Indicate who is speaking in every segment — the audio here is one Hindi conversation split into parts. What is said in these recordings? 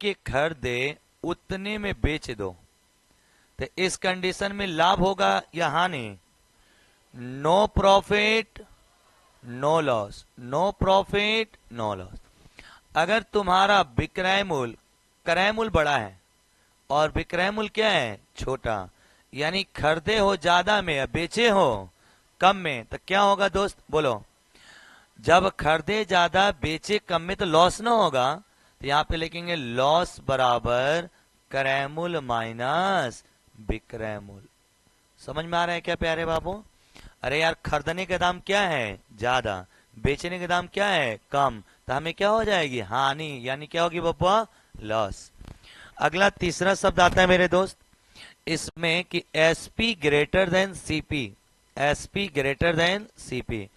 Speaker 1: के खरीदे उतने में बेच दो, तो इस कंडीशन में लाभ होगा या हानि? No profit no loss, no profit no loss. अगर तुम्हारा विक्रय मूल्य, क्रय मूल्य बड़ा है और विक्रय मूल्य क्या है? छोटा, यानी खरीदे हो ज्यादा में या बेचे हो कम में, तो क्या होगा दोस्त बोलो? जब खरीदे ज्यादा बेचे कम में तो लॉस ना होगा, तो यहां पे लिखेंगे लॉस बराबर क्रय मूल्य माइनस विक्रय मूल्य। समझ में आ रहा है क्या प्यारे बाबू? अरे यार, खरीदने का दाम क्या है? ज्यादा, बेचने का दाम क्या है? कम, तो हमें क्या हो जाएगी? हानि, यानी क्या होगी बप्पा? लॉस। अगला तीसरा शब्द आता है मेरे दोस्त इसमें कि SP greater than CP, SP greater than CP,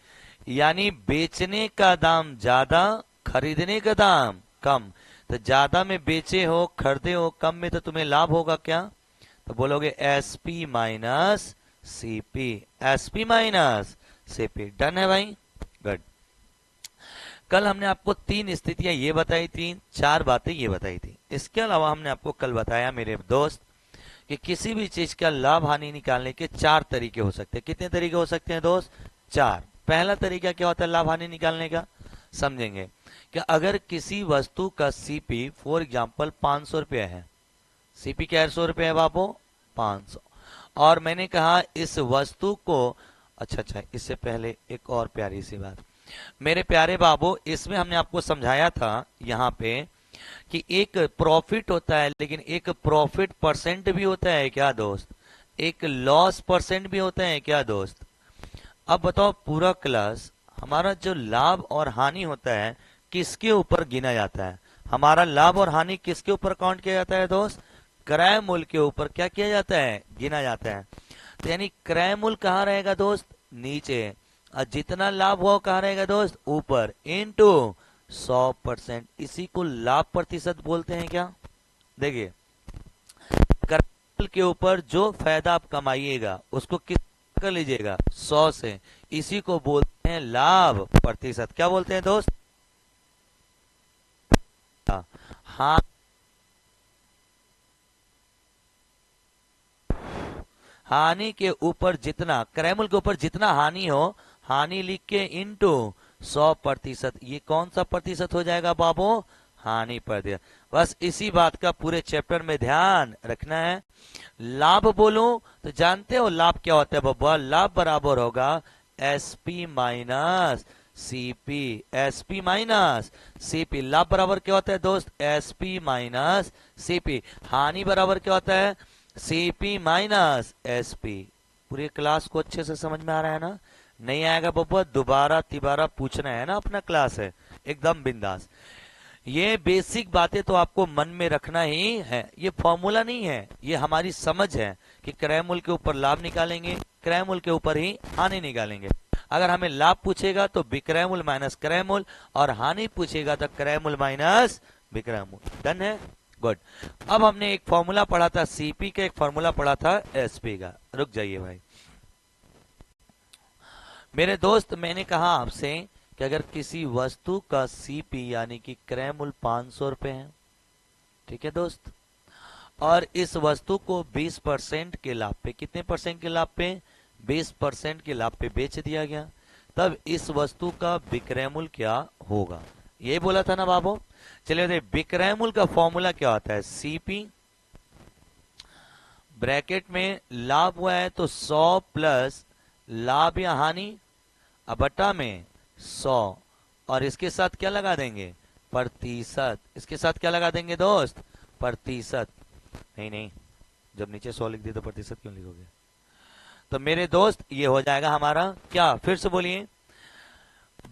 Speaker 1: यानी बेचने का दाम ज्यादा, खरीदने का दाम कम। तो ज्यादा में बेचे हो, खरीदे हो कम में, तो तुम्हें लाभ होगा क्या? तो बोलोगे SP minus CP, SP minus CP. Done है भाई? गुड। कल हमने आपको 3 स्थितियां ये बताई थी, 4 बातें ये बताई थी। इसके अलावा हमने आपको कल बताया मेरे दोस्त कि किसी भी चीज का लाभ हानि निकालने के 4 तरीके हो सकते हैं। कितने तरीके हो सकते हैं दोस्त? 4। पहला तरीका क्या होता है लाभ हानि निकालने का? समझेंगे कि अगर किसी वस्तु का सीपी फॉर एग्जाम्पल 500 रुपया है, सीपी क्या 100 रुपये है बाबू? 500। और मैंने कहा इस वस्तु को, अच्छा, इससे पहले एक और प्यारी सी बात मेरे प्यारे बाबू, इसमें हमने आपको समझाया था यहाँ पे कि एक प्रॉफिट होता है, लेकिन एक प्रॉफिट परसेंट भी होता है क्या दोस्त? एक लॉस परसेंट भी होता है क्या दोस्त? अब बताओ पूरा क्लास, हमारा जो लाभ और हानि होता है किसके ऊपर गिना जाता है? हमारा लाभ और हानि किसके ऊपर काउंट किया जाता है दोस्त? क्रय मूल्य के ऊपर क्या किया जाता है? गिना जाता है। तो यानी क्रय मूल्य कहाँ रहेगा दोस्त? नीचे। और जितना लाभ हुआ कहाँ रहेगा दोस्त? ऊपर, इनटू 100%। इसी को लाभ प्रतिशत बोलते हैं क्या? देखिए, क्रय मूल्य के ऊपर जो फायदा आप कमाइएगा उसको किस कर लीजिएगा? 100 से। इसी को बोलते हैं लाभ प्रतिशत। क्या बोलते हैं दोस्त? हाँ, हानि के ऊपर जितना, क्रय मूल्य के ऊपर जितना हानि हो, हानि लिख के इंटू 100%। ये कौन सा प्रतिशत हो जाएगा बाबू? हानि प्रतिशत। बस इसी बात का पूरे चैप्टर में ध्यान रखना है। लाभ बोलूं तो जानते हो लाभ क्या होता है बब्बा? लाभ बराबर होगा SP minus CP, SP minus CP. लाभ बराबर क्या होता है दोस्त? SP minus CP. हानि बराबर क्या होता है? CP minus SP. पूरी क्लास को अच्छे से समझ में आ रहा है ना? नहीं आएगा बब्बा दोबारा तिबारा पूछना है ना, अपना क्लास है एकदम बिंदास। ये बेसिक बातें तो आपको मन में रखना ही है। ये फॉर्मूला नहीं है, ये हमारी समझ है कि क्रय मूल्य के ऊपर लाभ निकालेंगे, क्रय मूल्य के ऊपर ही हानि निकालेंगे। अगर हमें लाभ पूछेगा तो विक्रय मूल्य माइनस क्रय मूल्य, और हानि पूछेगा तो क्रय मूल्य माइनस विक्रय मूल्य। डन है? गुड। अब हमने एक फॉर्मूला पढ़ा था सीपी का, एक फॉर्मूला पढ़ा था एसपी का। रुक जाइए भाई मेरे दोस्त, मैंने कहा आपसे कि अगर किसी वस्तु का सीपी यानी कि क्रय मूल्य 500 रुपए है, ठीक है दोस्त, और इस वस्तु को 20% के लाभ पे, कितने परसेंट के लाभ पे? 20% के लाभ पे बेच दिया गया, तब इस वस्तु का विक्रय मूल्य क्या होगा? ये बोला था ना बाबू। चलिए, विक्रय मूल्य का फॉर्मूला क्या होता है? सीपी ब्रैकेट में लाभ हुआ है तो 100 प्लस लाभ या हानि, अब बटा में 100, और इसके साथ क्या लगा देंगे? प्रतिशत। इसके साथ क्या लगा देंगे दोस्त? प्रतिशत। नहीं, जब नीचे 100 लिख दिए तो प्रतिशत क्यों लिखोगे? तो मेरे दोस्त ये हो जाएगा हमारा क्या? फिर से बोलिए।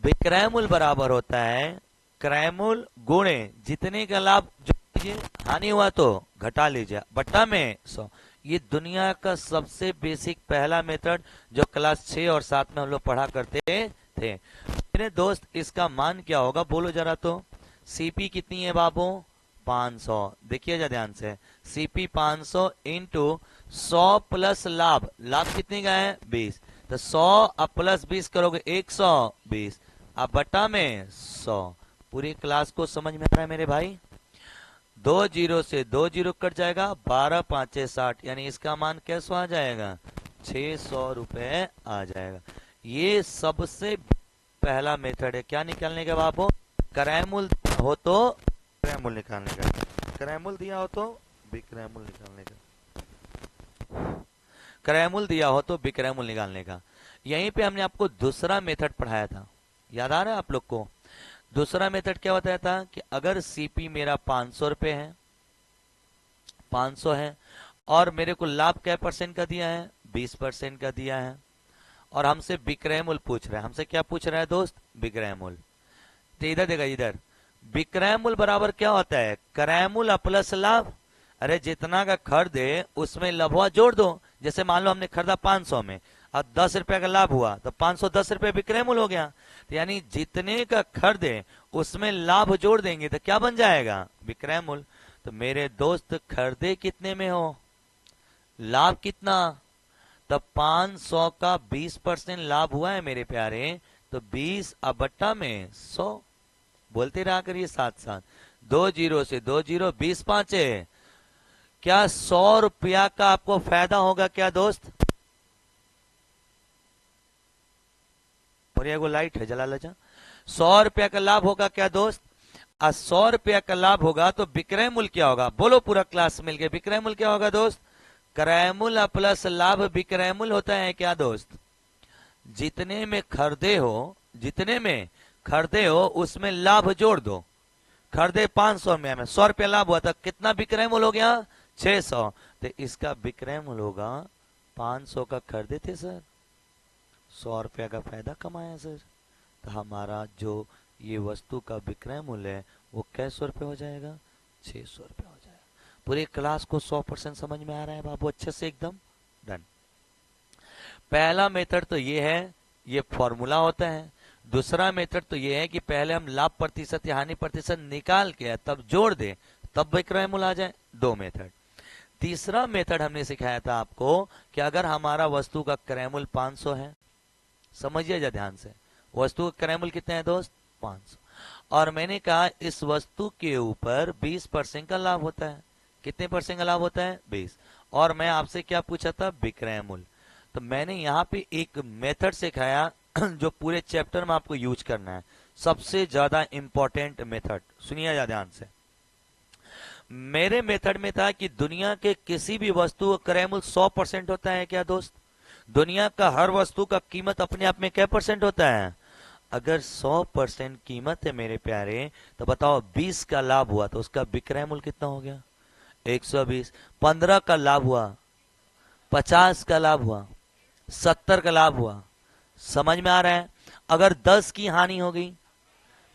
Speaker 1: विक्रय मूल्य बराबर होता है क्रय मूल्य गुणे जितने का लाभ जो लीजिए, हानि हुआ तो घटा लीजिए, बट्टा में 100। ये दुनिया का सबसे बेसिक पहला मेथड जो क्लास 6 और 7 में हम लोग पढ़ा करते थे। मेरे दोस्त इसका मान क्या होगा बोलो जरा तो? सीपी कितनी है बाबू? 500। देखिए जा ध्यान से, सीपी 500 इंटू 100 प्लस लाभ, लाभ कितने का है? 20। तो 100 अब प्लस 20 करोगे 120, अब बटा में 100। पूरी क्लास को समझ में आ रहा है मेरे भाई? दो जीरो से दो जीरो कट जाएगा, 12 पांचे 60, यानी इसका मान कैसे आ जाएगा, 600 रुपए आ जाएगा। ये सबसे पहला मेथड है क्या निकालने का बाबू, क्रय मूल्य हो तो क्रय मूल्य निकालने का, क्रय मूल्य दिया हो तो विक्रय मूल्य निकालने का, क्रय मूल्य दिया हो तो विक्रय मूल्य निकालने का। यहीं पे हमने आपको दूसरा मेथड पढ़ाया था, याद आ रहा है आप लोग को। दूसरा मेथड क्या बताया था कि अगर सीपी मेरा 500 रुपए है, 500 है, और मेरे को लाभ क्या परसेंट का दिया है, 20% का दिया है, और हमसे विक्रय मूल्य पूछ रहा है। हमसे क्या पूछ रहा है दोस्त, विक्रय मूल्य। तो इधर देखा, इधर विक्रय मूल्य बराबर क्या होता है, क्रय मूल्य प्लस लाभ। अरे जितना का खरीदे उसमें लाभवा जोड़ दो। जैसे मान लो हमने खरीदा 500 में, अब 10 रुपए का लाभ हुआ तो 510 रुपए विक्रय मूल्य हो गया। तो यानी जितने का खरीदे उसमें लाभ जोड़ देंगे तो क्या बन जाएगा, विक्रय मूल्य। तो मेरे दोस्त खरीदे कितने में हो, लाभ कितना, तब 500 का 20% लाभ हुआ है मेरे प्यारे, तो 20 अब बट्टा में 100, बोलते रहा करिए साथ साथ, दो जीरो से दो जीरो, 20 पांचे, क्या 100 रुपया का आपको फायदा होगा क्या दोस्त, को लाइट है जला लजा, 100 रुपया का लाभ होगा क्या दोस्त। 100 रुपया का लाभ होगा तो विक्रय मूल्य क्या होगा, बोलो पूरा क्लास मिलके, विक्रय मूल्य क्या होगा दोस्त, क्रय मूल्य प्लस लाभ विक्रय मूल्य होता है क्या दोस्त। जितने में खरीदे हो, जितने में खरीदे हो उसमें लाभ जोड़ दो। खरीदे 500 में, हमें 100 रुपया लाभ हुआ था, कितना विक्रय मूल्य हो गया, 600। तो इसका विक्रय मूल्य होगा, 500 का खरीदे थे सर, 100 रुपया का फायदा कमाया सर, तो हमारा जो ये वस्तु का विक्रय मूल्य है वो कैसे रुपये हो जाएगा, 600 रुपये हो जाएगा। पूरी क्लास को 100% समझ में आ रहा है बाबू, अच्छे से एकदम डन। पहला मेथड तो ये है, ये फॉर्मूला होता है। दूसरा मेथड तो ये है कि पहले हम लाभ प्रतिशत या हानि प्रतिशत निकाल के तब जोड़ दे, तब विक्रय मूल्य आ जाए, दो मेथड। तीसरा मेथड हमने सिखाया था आपको कि अगर हमारा वस्तु का क्रय मूल्य 500 है, समझिए जा ध्यान से, वस्तु का क्रय मूल्य कितना है दोस्त, 500, और मैंने कहा इस वस्तु के ऊपर 20% का लाभ होता है। कितने परसेंट का लाभ होता है, 20, और मैं आपसे क्या पूछा था, विक्रय मूल्य। तो मैंने यहाँ पे एक मेथड सिखाया जो पूरे चैप्टर में आपको यूज करना है, सबसे ज्यादा इंपॉर्टेंट मेथड, सुनिए जा ध्यान से। मेरे मेथड में था कि दुनिया के किसी भी वस्तु का क्रय मूल्य 100% होता है क्या दोस्त, दुनिया का हर वस्तु का कीमत अपने आप में क्या परसेंट होता है। अगर 100% कीमत है मेरे प्यारे, तो बताओ 20 का लाभ हुआ तो उसका विक्रय मूल्य कितना हो गया, 120। 15 का लाभ हुआ, 50 का लाभ हुआ, 70 का लाभ हुआ, समझ में आ रहा है। अगर 10 की हानि हो गई,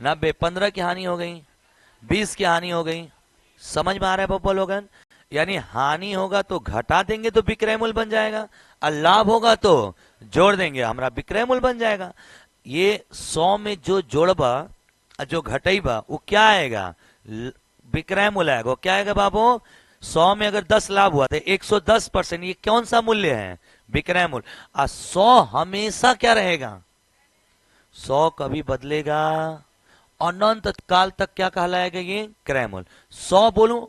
Speaker 1: 90, 15 की हानि हो गई, 20 की हानि हो गई, समझ में आ रहा है पप्पा लोगन। यानी हानि होगा तो घटा देंगे तो विक्रय मूल्य बन जाएगा, और लाभ होगा तो जोड़ देंगे, हमारा विक्रय मूल्य बन जाएगा। ये 100 में जो जोड़बा जो घटेबा वो क्या आएगा, विक्रय मूल्य आएगा। क्या आएगा बाबू, 100 में अगर 10 लाभ हुआ तो 110%, ये कौन सा मूल्य है, विक्रय मूल्य। 100 हमेशा क्या रहेगा, 100 कभी बदलेगा, अनंत काल तक क्या कहलाएगा, ये क्रय मूल्य। 100 बोलूं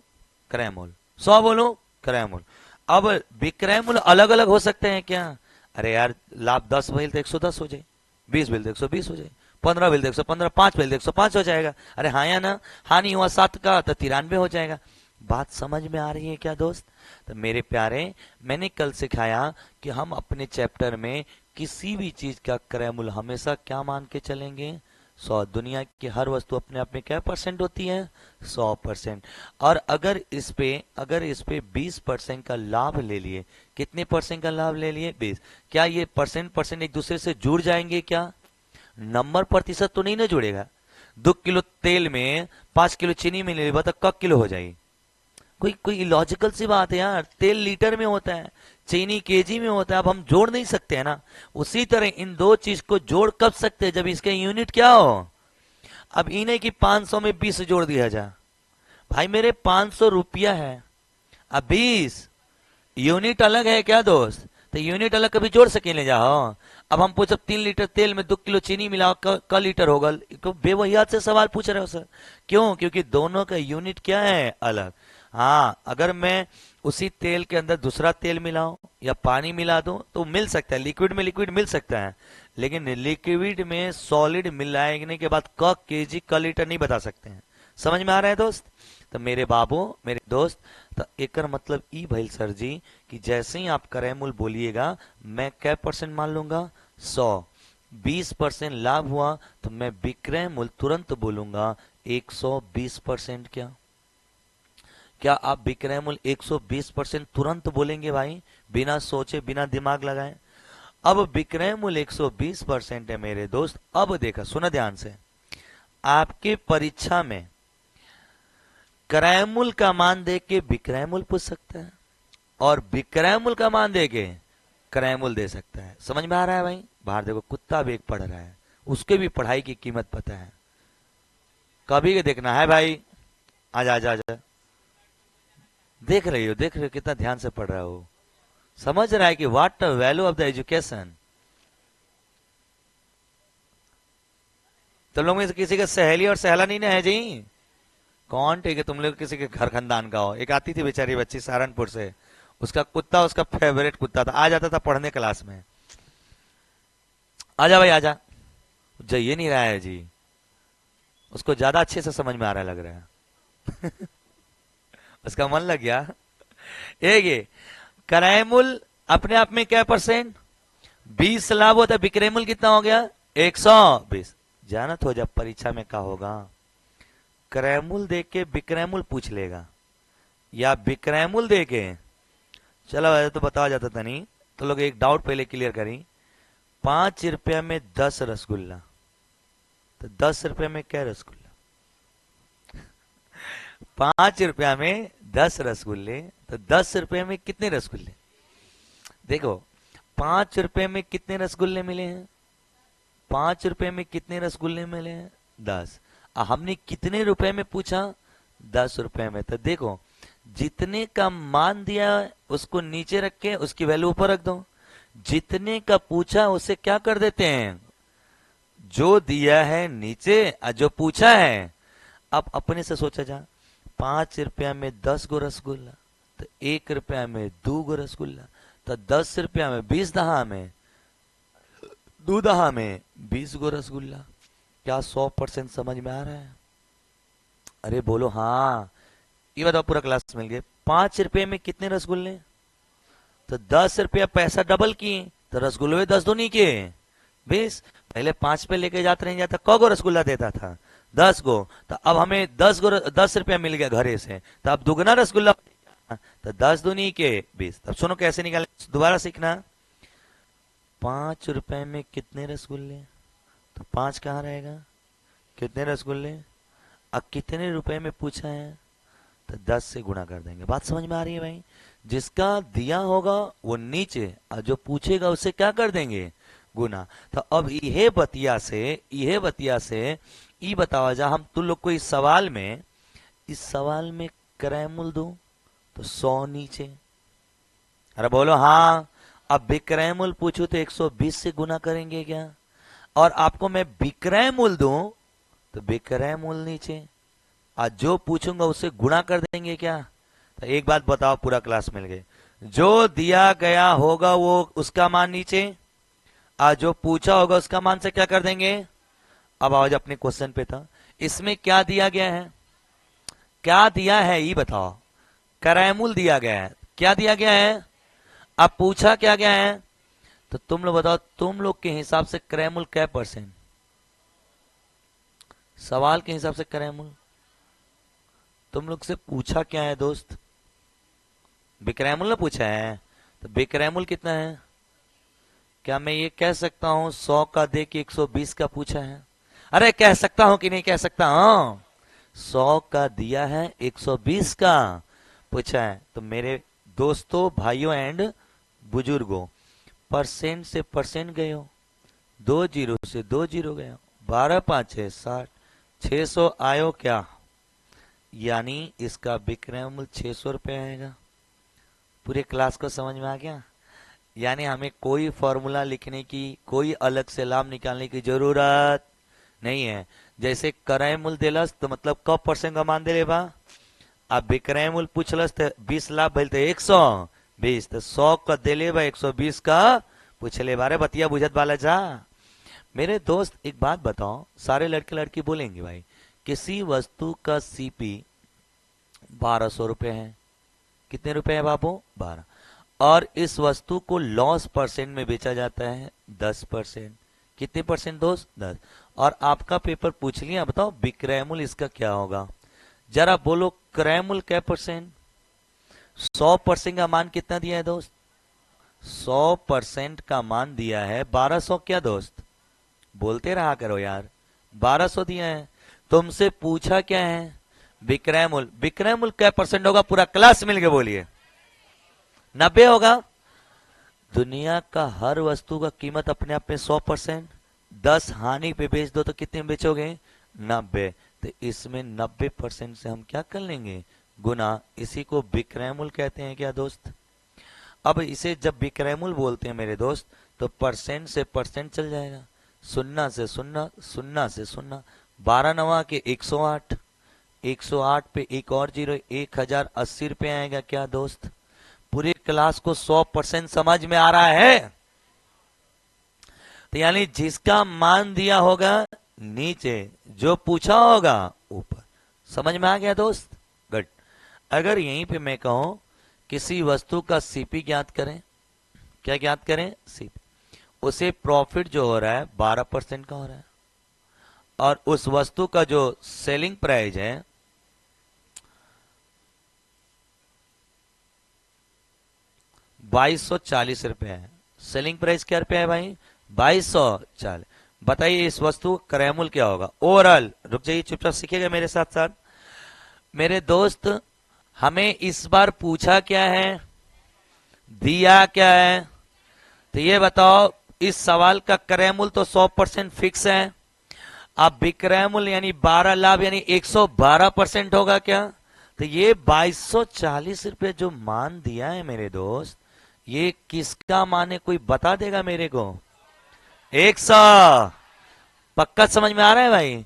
Speaker 1: क्रय मूल्य, 100 बोलूं क्रय मूल्य। अब विक्रय मूल्य अलग अलग हो सकते हैं क्या, अरे यार लाभ 10 भइल तो 110 हो जाए, 20 भइल तो 120 हो जाए, 15 भइल तो 115, 5 भइल तो 105 हो जाएगा। अरे हाँ या ना, हानि हुआ 7 का तो 93 हो जाएगा। बात समझ में आ रही है क्या दोस्त। तो मेरे प्यारे, मैंने कल सिखाया कि हम अपने चैप्टर में किसी भी चीज का क्रय मूल्य हमेशा क्या मान के चलेंगे, 100। दुनिया की हर वस्तु अपने आप में क्या परसेंट होती है, 100%। और अगर इस पे 20% का लाभ ले लिए, कितने परसेंट का लाभ ले लिए, 20, क्या ये परसेंट एक दूसरे से जुड़ जाएंगे क्या, नंबर प्रतिशत तो नहीं ना जुड़ेगा। 2 किलो तेल में 5 किलो चीनी में ले तो कब किलो हो जाएगी, कोई लॉजिकल सी बात है यार। तेल लीटर में होता है, चीनी केजी में होता है, अब हम जोड़ नहीं सकते हैं ना। उसी तरह इन दो चीज को जोड़ कब सकते हैं, जब इसके यूनिट क्या हो। अब इन्हें की 500 में 20 जोड़ दिया जा, भाई मेरे 500 रुपया है, अब 20 यूनिट अलग है क्या दोस्त, तो यूनिट अलग कभी जोड़ सके ले जाओ। अब हम पूछे 3 लीटर तेल में 2 किलो चीनी मिलाओ क लीटर होगा, तो बेवहियात से सवाल पूछ रहे हो सर। क्यों? क्योंकि दोनों का यूनिट क्या है? अलग। हाँ, अगर मैं उसी तेल के अंदर दूसरा तेल मिलाऊं या पानी मिला दूं तो मिल सकता है, लिक्विड में लिक्विड मिल सकता है, लेकिन लिक्विड में सॉलिड मिलाने के बाद क केजी क लीटर नहीं बता सकते हैं। समझ में आ रहा है दोस्त? तो मेरे बाबू, मेरे दोस्त, तो एकर मतलब ई भइल सर जी कि जैसे ही आप क्रय मूल्य बोलिएगा, मैं क्या परसेंट मान लूंगा? 100। 20% लाभ हुआ तो मैं विक्रय मूल्य तुरंत बोलूंगा 120%। क्या क्या आप विक्रय मूल्य 120% तुरंत बोलेंगे भाई, बिना सोचे बिना दिमाग लगाए? अब विक्रय मूल्य 120% है मेरे दोस्त। अब देखा, सुना ध्यान से, आपके परीक्षा में क्रय मूल्य का मान दे के विक्रय मूल्य पूछ सकता है और विक्रय मूल्य का मान दे के क्रय मूल्य दे सकता है। समझ में आ रहा है भाई? बाहर देखो, कुत्ता भी एक पढ़ रहा है, उसके भी पढ़ाई की कीमत पता है। कभी के देखना है भाई। आजा आजा आजा, देख रही हो, देख रही हो कितना ध्यान से पढ़ रहा हो, समझ रहा है कि what the value of the education. तुम लोग में से किसी का सहेली और सहेला नहीं ना है जी? कौन? ठीक है, तुम लोग किसी के घर खानदान का हो। एक आती थी बेचारी बच्ची सहारनपुर से, उसका कुत्ता उसका फेवरेट कुत्ता था, आ जाता था पढ़ने क्लास में। आजा भाई आजा। जाइए नहीं रहा है जी, उसको ज्यादा अच्छे से समझ में आ रहा है लग रहा है। उसका मन लग गया। एक ये क्रय मूल्य अपने आप में क्या परसेंट? 20 लाभ होता है, विक्रय मूल्य कितना हो गया? 120। जानत हो जब परीक्षा में क्या होगा, क्रय मूल्य दे के विक्रय मूल्य पूछ लेगा या विक्रय मूल्य दे के, चलो वैसे तो बताया जाता था नहीं, तो लोग एक डाउट पहले क्लियर करी। 5 रुपया में 10 रसगुल्ला, तो 10 रुपया में क्या रसगुल्ला? 5 रुपया में 10 रसगुल्ले, तो 10 रुपये में कितने रसगुल्ले? देखो, 5 रुपये में कितने रसगुल्ले मिले हैं? 5 रुपये में कितने रसगुल्ले मिले हैं? 10। हमने कितने रुपए में पूछा? 10 रुपए में। तो देखो, जितने का मान दिया उसको नीचे रख के उसकी वैल्यू ऊपर रख दो, जितने का पूछा उसे क्या कर देते हैं? जो दिया है नीचे और जो पूछा है। अब अपने से सोचा जा, 5 रुपया में 10 गो रसगुल्ला, तो 1 रुपया में 2 गो रसगुल्ला, तो 10 रुपया में 20 दहा में 2 दहा में 20 गो रसगुल्ला। क्या 100% समझ में आ रहा है? अरे बोलो हाँ। ये बताओ, पूरा क्लास मिल गए, 5 रुपये में कितने रसगुल्ले? तो 10 रुपया पैसा डबल किए, तो रसगुल्ले 10 दूनी के 20। पहले 5 पे लेके जाते नहीं जाता, क गो रसगुल्ला देता था? 10 गो। तो अब हमें 10 रुपया मिल गया घरे से, तो अब दुगना रसगुल्ला, तो 10 दूनी के 20। तब सुनो कैसे निकाले, दोबारा सीखना। 5 रुपए में कितने रसगुल्ले? तो 5 कहाँ रहेगा? कितने रसगुल्ले? अब कितने रुपए में पूछा है, तो 10 से गुणा कर देंगे। बात समझ में आ रही है भाई? जिसका दिया होगा वो नीचे, और जो पूछेगा उसे क्या कर देंगे? गुना। तो अब यह बतिया से ई बतावा जा, हम तुम लोग को इस सवाल में क्रय मूल्य दो तो 100 नीचे। अरे बोलो हाँ। अब विक्रय मूल्य पूछू तो 120 से गुना करेंगे क्या? और आपको मैं विक्रय मूल्य दूं तो विक्रय मूल्य नीचे, आज जो पूछूंगा उससे गुणा कर देंगे क्या? तो एक बात बताओ, पूरा क्लास मिल गए, जो दिया गया होगा वो उसका मान नीचे, आज जो पूछा होगा उसका मान से क्या कर देंगे? अब आओ अपने क्वेश्चन पे था, इसमें क्या दिया गया है? क्या दिया है ये बताओ। क्रय मूल्य दिया गया है, क्या दिया गया है? अब पूछा क्या गया है? तो तुम लोग बताओ, तुम लोग के हिसाब से क्रय मूल्य क्या परसेंट? सवाल के हिसाब से क्रय मूल्य तुम लोग से पूछा क्या है दोस्त? विक्रय मूल्य पूछा है, तो विक्रय मूल्य कितना है? क्या मैं ये कह सकता हूं 100 का दे के 120 का पूछा है? अरे कह सकता हूं कि नहीं कह सकता हूं? 100 का दिया है, 120 का पूछा है। तो मेरे दोस्तों, भाइयों एंड बुजुर्गों, परसेंट से परसेंट गए हो, 2 जीरो से 2 जीरो गए हो, 12×5=60, 600 आयो क्या? यानी इसका विक्रय मूल्य 600 रुपये आएगा। पूरे क्लास को समझ में आ गया? यानी हमें कोई फॉर्मूला लिखने की, कोई अलग से लाभ निकालने की जरूरत नहीं है। जैसे क्रय मूल्य दिलस तो मतलब कब परसेंट का मान दे बा। अब विक्रय मूल्य पूछलस तो 20 लाख भइल तो 120, तो 100 का दिले बा 120 का पूछले बारे बतिया बुझत वाला जा। मेरे दोस्त एक बात बताओ, सारे लड़के लड़की बोलेंगे भाई, किसी वस्तु का सीपी 1200 रुपये है। कितने रुपए है बाबू? 12। और इस वस्तु को लॉस परसेंट में बेचा जाता है 10%। कितने परसेंट दोस्त? 10। और आपका पेपर पूछ लिया, बताओ विक्रय मूल्य इसका क्या होगा? जरा बोलो क्रय मूल्य क्या परसेंट? 100% का मान कितना दिया है दोस्त? 100% का मान दिया है 1200। क्या दोस्त? बोलते रहा करो यार, 1200 दिया है। तुमसे पूछा क्या है? विक्रय मूल्य। विक्रय मूल्य क्या परसेंट होगा? पूरा क्लास मिलके बोलिए। 90 होगा। दुनिया का हर वस्तु का कीमत अपने आप में 100%। 10 हानि पे बेच दो तो कितने में बेचोगे? 90। तो इसमें 90% से हम क्या कर लेंगे? गुना। इसी को विक्रय मूल्य कहते हैं क्या दोस्त? अब इसे जब विक्रय मूल्य बोलते हैं मेरे दोस्त, तो परसेंट से परसेंट चल जाएगा, शून्य से शून्य, शून्य से शून्य। 12 नवा के 108, 108 पे एक और जीरो, 1080 रुपये आएगा क्या दोस्त? पूरी क्लास को 100% समझ में आ रहा है? तो यानी जिसका मान दिया होगा नीचे, जो पूछा होगा ऊपर। समझ में आ गया दोस्त? गुड। अगर यहीं पे मैं कहूं किसी वस्तु का सीपी ज्ञात करें, क्या ज्ञात करें? सीपी। उसे प्रॉफिट जो हो रहा है 12% का हो रहा है, और उस वस्तु का जो सेलिंग प्राइस है 2240 रुपए है। सेलिंग प्राइस क्या रुपया है भाई? 2240। बताइए इस वस्तु का क्रय मूल्य क्या होगा? ओवरऑल रुक जाइए, चुपचाप सीखिएगा मेरे साथ साथ। मेरे दोस्त हमें इस बार पूछा क्या है, दिया क्या है? तो ये बताओ, इस सवाल का क्रय मूल्य तो 100% फिक्स है। अब विक्रय मूल्य यानी 12 लाभ यानी 112% होगा क्या? तो ये 2240 रुपये जो मान दिया है मेरे दोस्त, ये किसका मान है? कोई बता देगा मेरे को? 100। पक्का समझ में आ रहा है भाई?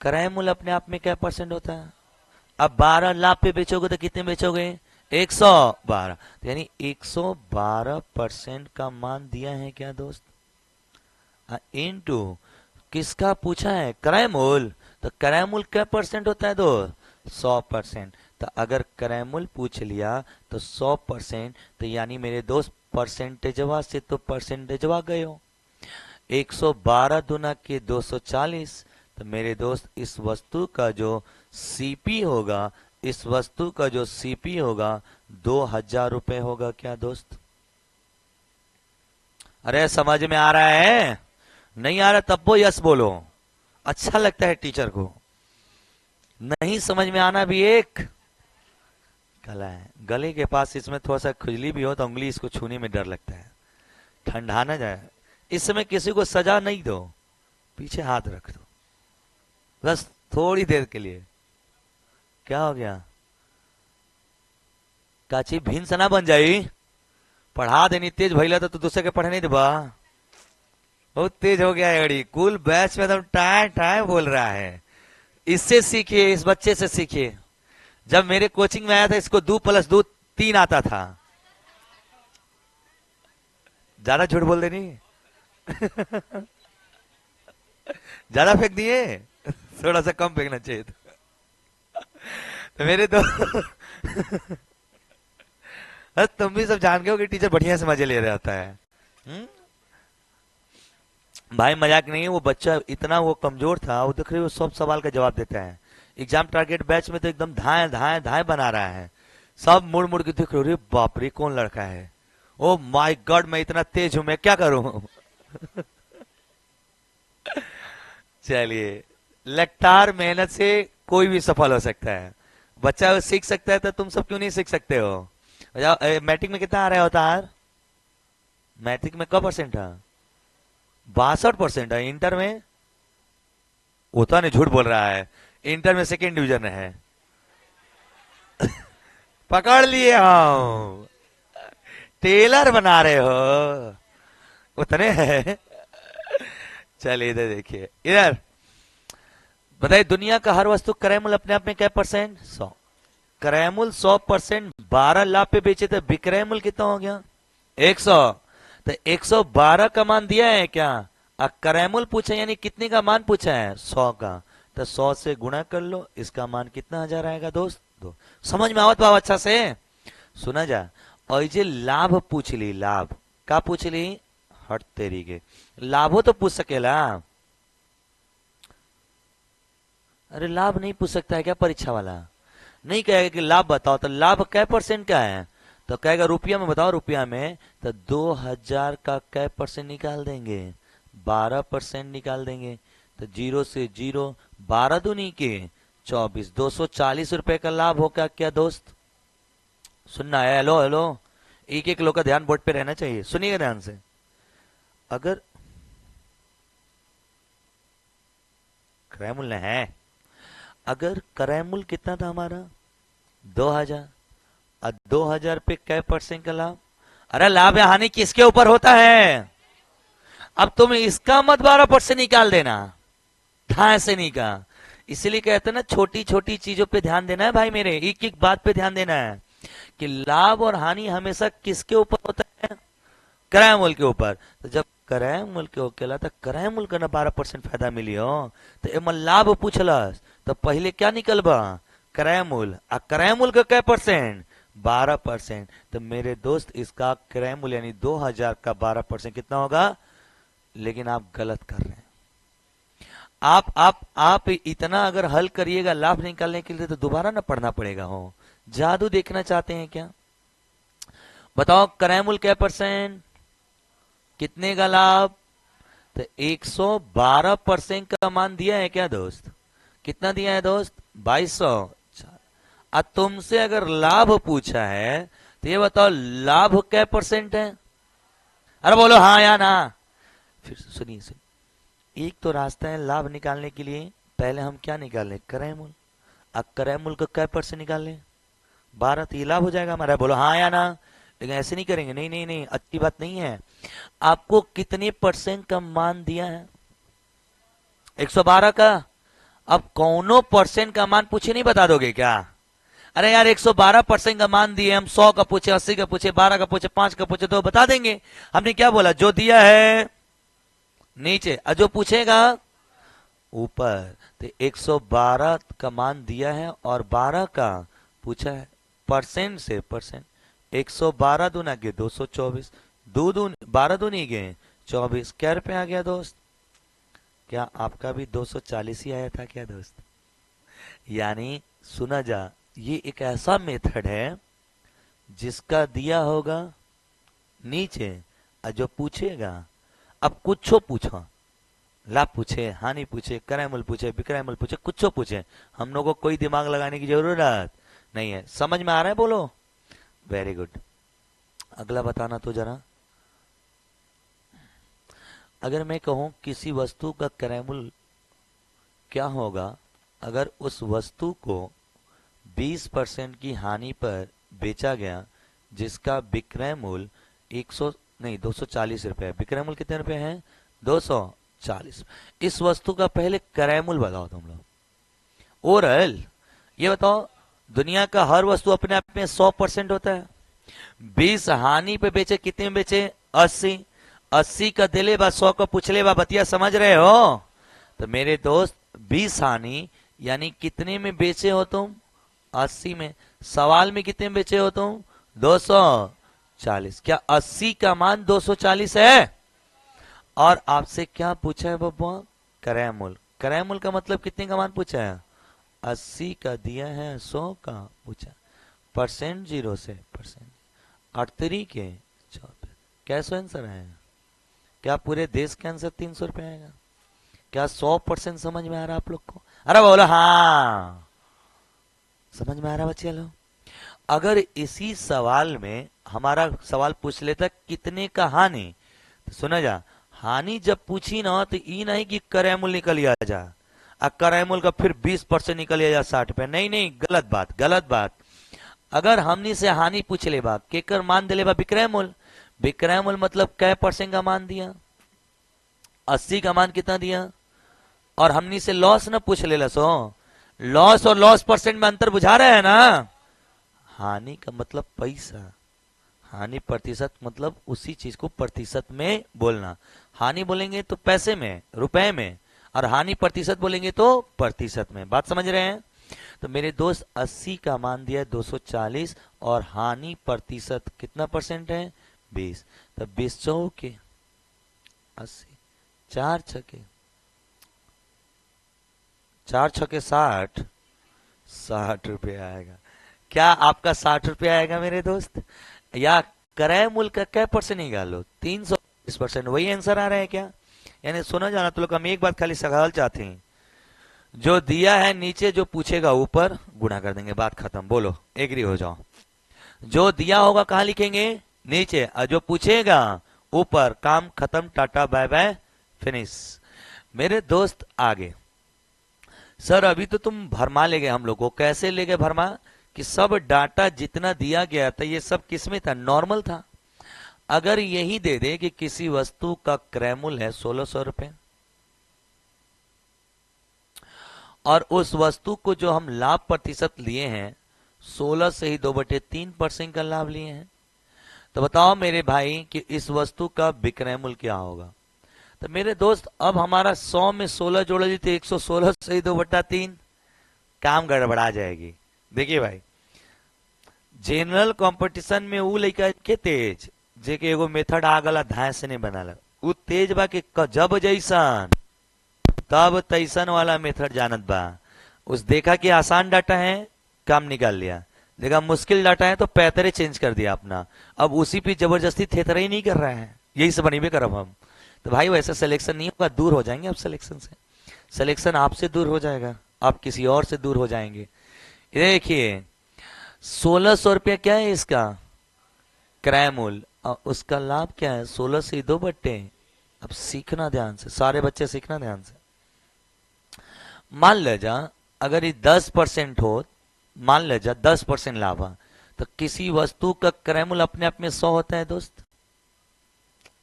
Speaker 1: क्रय मूल्य अपने आप में क्या परसेंट होता है? अब 12 लाख पे बेचोगे तो कितने बेचोगे? 112। तो यानी 112% का मान दिया है क्या दोस्त? इनटू किसका पूछा है? क्रय मूल्य। तो क्रय मूल्य क्या परसेंट होता है दोस्त? 100%। तो अगर क्रय मूल्य पूछ लिया तो 100%, तो यानी मेरे दोस्त परसेंटेजवा से तो परसेंटेजवा गए हो। 112 दुना के 240। तो मेरे दोस्त इस वस्तु का जो सीपी होगा, इस वस्तु का जो सीपी होगा 2000 रुपए होगा क्या दोस्त? अरे समझ में आ रहा है? नहीं आ रहा तब वो यस बोलो, अच्छा लगता है टीचर को। नहीं समझ में आना भी एक कला है। गले के पास इसमें थोड़ा सा खुजली भी हो तो उंगली इसको छूने में डर लगता है, ठंडा ना जाए। इस समय किसी को सजा नहीं दो, पीछे हाथ रख दो बस थोड़ी देर के लिए। क्या हो गया? काची भिन से ना बन जाई? पढ़ा देनी तेज भैला तो तू दूसरे के पढ़े नहीं देबा। बहुत तेज हो गया है अड़ी, कुल बैच में एकदम टाय टाय बोल रहा है। इससे सीखिए, इस बच्चे से सीखिए। जब मेरे कोचिंग में आया था इसको 2+2 3 आता था। ज्यादा झूठ बोल देनी। ज्यादा फेंक दिए, थोड़ा सा कम फेंकना चाहिए था। तो मेरे तो तुम भी सब जान गए हो कि टीचर बढ़िया से मजे ले रहा होता है। भाई मजाक नहीं है, वो बच्चा इतना वो कमजोर था, वो देख रहे हो सब सवाल का जवाब देता है। एग्जाम टारगेट बैच में तो एकदम धाए धाए धाए बना रहा है। सब मुड़ मुड़ के देख रहे हो, बाप रे कौन लड़का है? ओ माय गॉड, मैं इतना तेज हूं, मैं क्या करूं? चलिए, लगातार मेहनत से कोई भी सफल हो सकता है। बच्चा सीख सकता है तो तुम सब क्यों नहीं सीख सकते हो? मैट्रिक में कितना आ रहा होता है? मैट्रिक में कब परसेंट था? 62% है। इंटर में होता नहीं, झूठ बोल रहा है। इंटर में सेकेंड डिवीजन है। पकड़ लिए हम। टेलर बना रहे हो, उतने हैं। चलिए इधर देखिए, इधर बताइए, दुनिया का हर वस्तु क्रय मूल्य अपने आप में क्या परसेंट? 100। क्रय मूल्य 100%, 12 लाख पे बेचे तो विक्रय मूल्य कितना हो गया? 100। तो 112 का मान दिया है क्या? क्रय मूल्य पूछा यानी कितने का मान पूछा है? 100 का। तो 100 से गुणा कर लो, इसका मान कितना हजार आएगा दोस्त? 2। समझ में आवत बाब अच्छा से सुना जा। और ये लाभ पूछ ली, लाभ का पूछ ली? हट तेरी के, लाभो तो पूछ सकेला। अरे लाभ नहीं पूछ सकता है क्या परीक्षा वाला? नहीं कहेगा कि लाभ बताओ, तो लाभ कै परसेंट का है? तो कहेगा रुपया में बताओ, रुपया में तो 2000 का कै परसेंट निकाल देंगे? 12% निकाल देंगे। तो 0 से 0, 12 दूनी के 24, 240 रुपए का लाभ होगा क्या दोस्त? सुनना है? हेलो हेलो, एक एक लोग का ध्यान बोर्ड पे रहना चाहिए, सुनिएगा ध्यान से। अगर क्रय मूल्य है, अगर क्रय मूल्य कितना था हमारा? 2000, और 2000 पे कै परसेंट का लाभ? अरे लाभ या हानि किसके ऊपर होता है? अब तुम इसका मत 12% निकाल देना, धा से नहीं कहा। इसलिए कहते हैं ना, छोटी छोटी चीजों पे ध्यान देना है भाई मेरे, एक एक बात पे ध्यान देना है कि लाभ और हानि हमेशा किसके ऊपर होता है? क्रय मूल्य के ऊपर। तो जब क्रय मूल्य के होकेला तो क्रय मूल्य का ना 12% फायदा मिली हो, तो एम लाभ पूछलस तो पहले क्या निकलबा? क्रय मूल्य। क्रय मूल्य का क्या परसेंट? 12%। तो मेरे दोस्त इसका क्रय मूल्य यानी 2000 का 12% कितना होगा? लेकिन आप गलत कर रहे हैं। आप इतना अगर हल करिएगा लाभ निकालने के लिए तो दोबारा ना पढ़ना पड़ेगा। हो जादू देखना चाहते हैं क्या? बताओ क्रय मूल्य क्या परसेंट, कितने का लाभ? तो 112% का मान दिया है क्या दोस्त? कितना दिया है दोस्त? 2200। अब तुमसे अगर लाभ पूछा है तो ये बताओ लाभ क्या परसेंट है? अरे बोलो हाँ या ना। फिर सुनिए सुनिए, एक तो रास्ता है लाभ निकालने के लिए, पहले हम क्या निकाल लें? क्रय मूल्य। अब क्रय मूल्य का क्या परसेंट निकाल लें? 12, तो ये लाभ हो जाएगा हमारा। बोलो हाँ या ना। लेकिन ऐसे नहीं करेंगे, नहीं नहीं नहीं, अच्छी बात नहीं है। आपको कितने परसेंट का मान दिया है? 112 का। अब कौनो परसेंट का मान पूछे नहीं बता दोगे क्या? अरे यार 112% का मान दिए हम, 100 का पूछे, 80 का पूछे, 12 का पूछे, 5 का पूछे, तो बता देंगे। हमने क्या बोला? जो दिया है नीचे, और जो पूछेगा ऊपर। तो 112 का मान दिया है और 12 का पूछा है, परसेंट से परसेंट। 112 दूना के 224, 12 दूनी के 24। क्या रुपए आ गया दोस्त? क्या आपका भी 240 ही आया था क्या दोस्त? यानी सुना जा, ये एक ऐसा मेथड है जिसका दिया होगा नीचे और जो पूछेगा, अब कुछ पूछो, लाभ पूछे, हानि पूछे, क्रय मूल्य पूछे, विक्रय मूल्य पूछे, कुछ पूछे, हम लोगों को कोई दिमाग लगाने की जरूरत नहीं है। समझ में आ रहा है? बोलो वेरी गुड। अगला बताना तो जरा। अगर मैं कहूं किसी वस्तु का क्रय मूल्य क्या होगा अगर उस वस्तु को 20% की हानि पर बेचा गया, जिसका विक्रय मूल्य 240 रुपए। विक्रय मूल्य कितने रुपए हैं? 240। इस वस्तु का पहले क्रय मूल्य बताओ तुम लोग। ओरल ये बताओ, दुनिया का हर वस्तु अपने आप में 100% होता है। 20 हानि पे बेचे, कितने में बेचे? 80। 80 का दिले बा, 100 का पुछले बा, बतिया समझ रहे हो? तो मेरे दोस्त 20 हानि यानी कितने में बेचे हो तुम? 80 में। सवाल में कितने में बेचे हो तुम? 240। क्या 80 का मान 240 है? और आपसे क्या पूछा है बब्बा? क्रय मूल्य। क्रय मूल्य का मतलब कितने का मान पूछा है? 80 का दिया है, 100 का पूछा। परसेंट 0 से परसेंट, 38 के 24। कैसा आंसर है? क्या पूरे देश के आंसर 300 रुपए आएगा? क्या 100% समझ में आ रहा आप लोग को? अरे बोलो हाँ, समझ में आ रहा बच्चे लोग? अगर इसी सवाल में हमारा सवाल पूछ लेता कितने का हानि, तो सुना जा, हानि जब पूछी ना तो ई नहीं कि क्रय मूल्य निकल जा, क्रय मूल्य का फिर 20% निकल जा 60 पे। नहीं नहीं, गलत बात, गलत बात। अगर हमनी से हानि पूछ ले बा, केकर मान दिले बा विक्रय मूल्य, विक्रय मूल्य मतलब कै % का मान दिया, 80 का मान कितना दिया, और हमनी से लॉस ना पूछ ले सो, लॉस और लॉस परसेंट में अंतर बुझा रहे हैं ना। हानि का मतलब पैसा, हानि प्रतिशत मतलब उसी चीज को प्रतिशत में बोलना, हानि बोलेंगे तो पैसे में रुपए में, और हानि प्रतिशत बोलेंगे तो प्रतिशत में। बात समझ रहे हैं। तो मेरे दोस्त 80 का मान दिया 240 और हानि प्रतिशत कितना % है 20, तो 20 चौके 80, 4 छके 60, 60 रुपये आएगा। क्या आपका 60 रुपये आएगा मेरे दोस्त, या क्रय मूल्य का क्या % निकालो 320%, वही आंसर आ रहा है क्या। यानी सुना जाना तो लोग, हम एक बात खाली सवाल चाहते हैं, जो दिया है नीचे जो पूछेगा ऊपर गुणा कर देंगे, बात खत्म। बोलो एग्री हो जाओ। जो दिया होगा कहां लिखेंगे नीचे, और जो पूछेगा ऊपर, काम खत्म, टाटा बाय बाय फिनिश। मेरे दोस्त आगे, सर अभी तो तुम भरमा ले गए हम लोग को, कैसे ले गए भरमा, कि सब डाटा जितना दिया गया था ये सब किसमें था, नॉर्मल था। अगर यही दे दे कि किसी वस्तु का क्रय मूल्य है 1600 रुपए, और उस वस्तु को जो हम लाभ प्रतिशत लिए हैं 16 से ही 2/3% का लाभ लिए हैं, तो बताओ मेरे भाई कि इस वस्तु का विक्रय मूल्य क्या होगा। तो मेरे दोस्त अब हमारा 100 में 16 जोड़ ली तो 116 से ही 2/3, काम गड़बड़ा जाएगी। देखिए भाई, जनरल कंपटीशन में वो लड़का के तेज जे के एगो मेथड आ गला धाय से नहीं बनाला, उ तेज बा कि जब जैसन तब तैसन वाला मेथड जानत बा। उस देखा कि आसान डाटा है काम निकाल लिया, देखा मुश्किल डाटा है तो पैतरे चेंज कर दिया अपना, अब उसी पे जबरदस्ती थेतरा ही नहीं कर रहा है, यही से बनी भी करब हम। तो भाई वैसा सिलेक्शन नहीं होगा, दूर हो जाएंगे आप सिलेक्शन से, सिलेक्शन आपसे दूर हो जाएगा, आप किसी और से दूर हो जाएंगे। देखिए 1600 रुपया क्या है इसका क्रय मूल्य, और उसका लाभ क्या है 16 से 2/। अब सीखना ध्यान से, सारे बच्चे सीखना ध्यान से। मान ले जा अगर ये 10% हो, मान ले जा 10% लाभ है, तो किसी वस्तु का क्रय मूल्य अपने आप में 100 होता है दोस्त,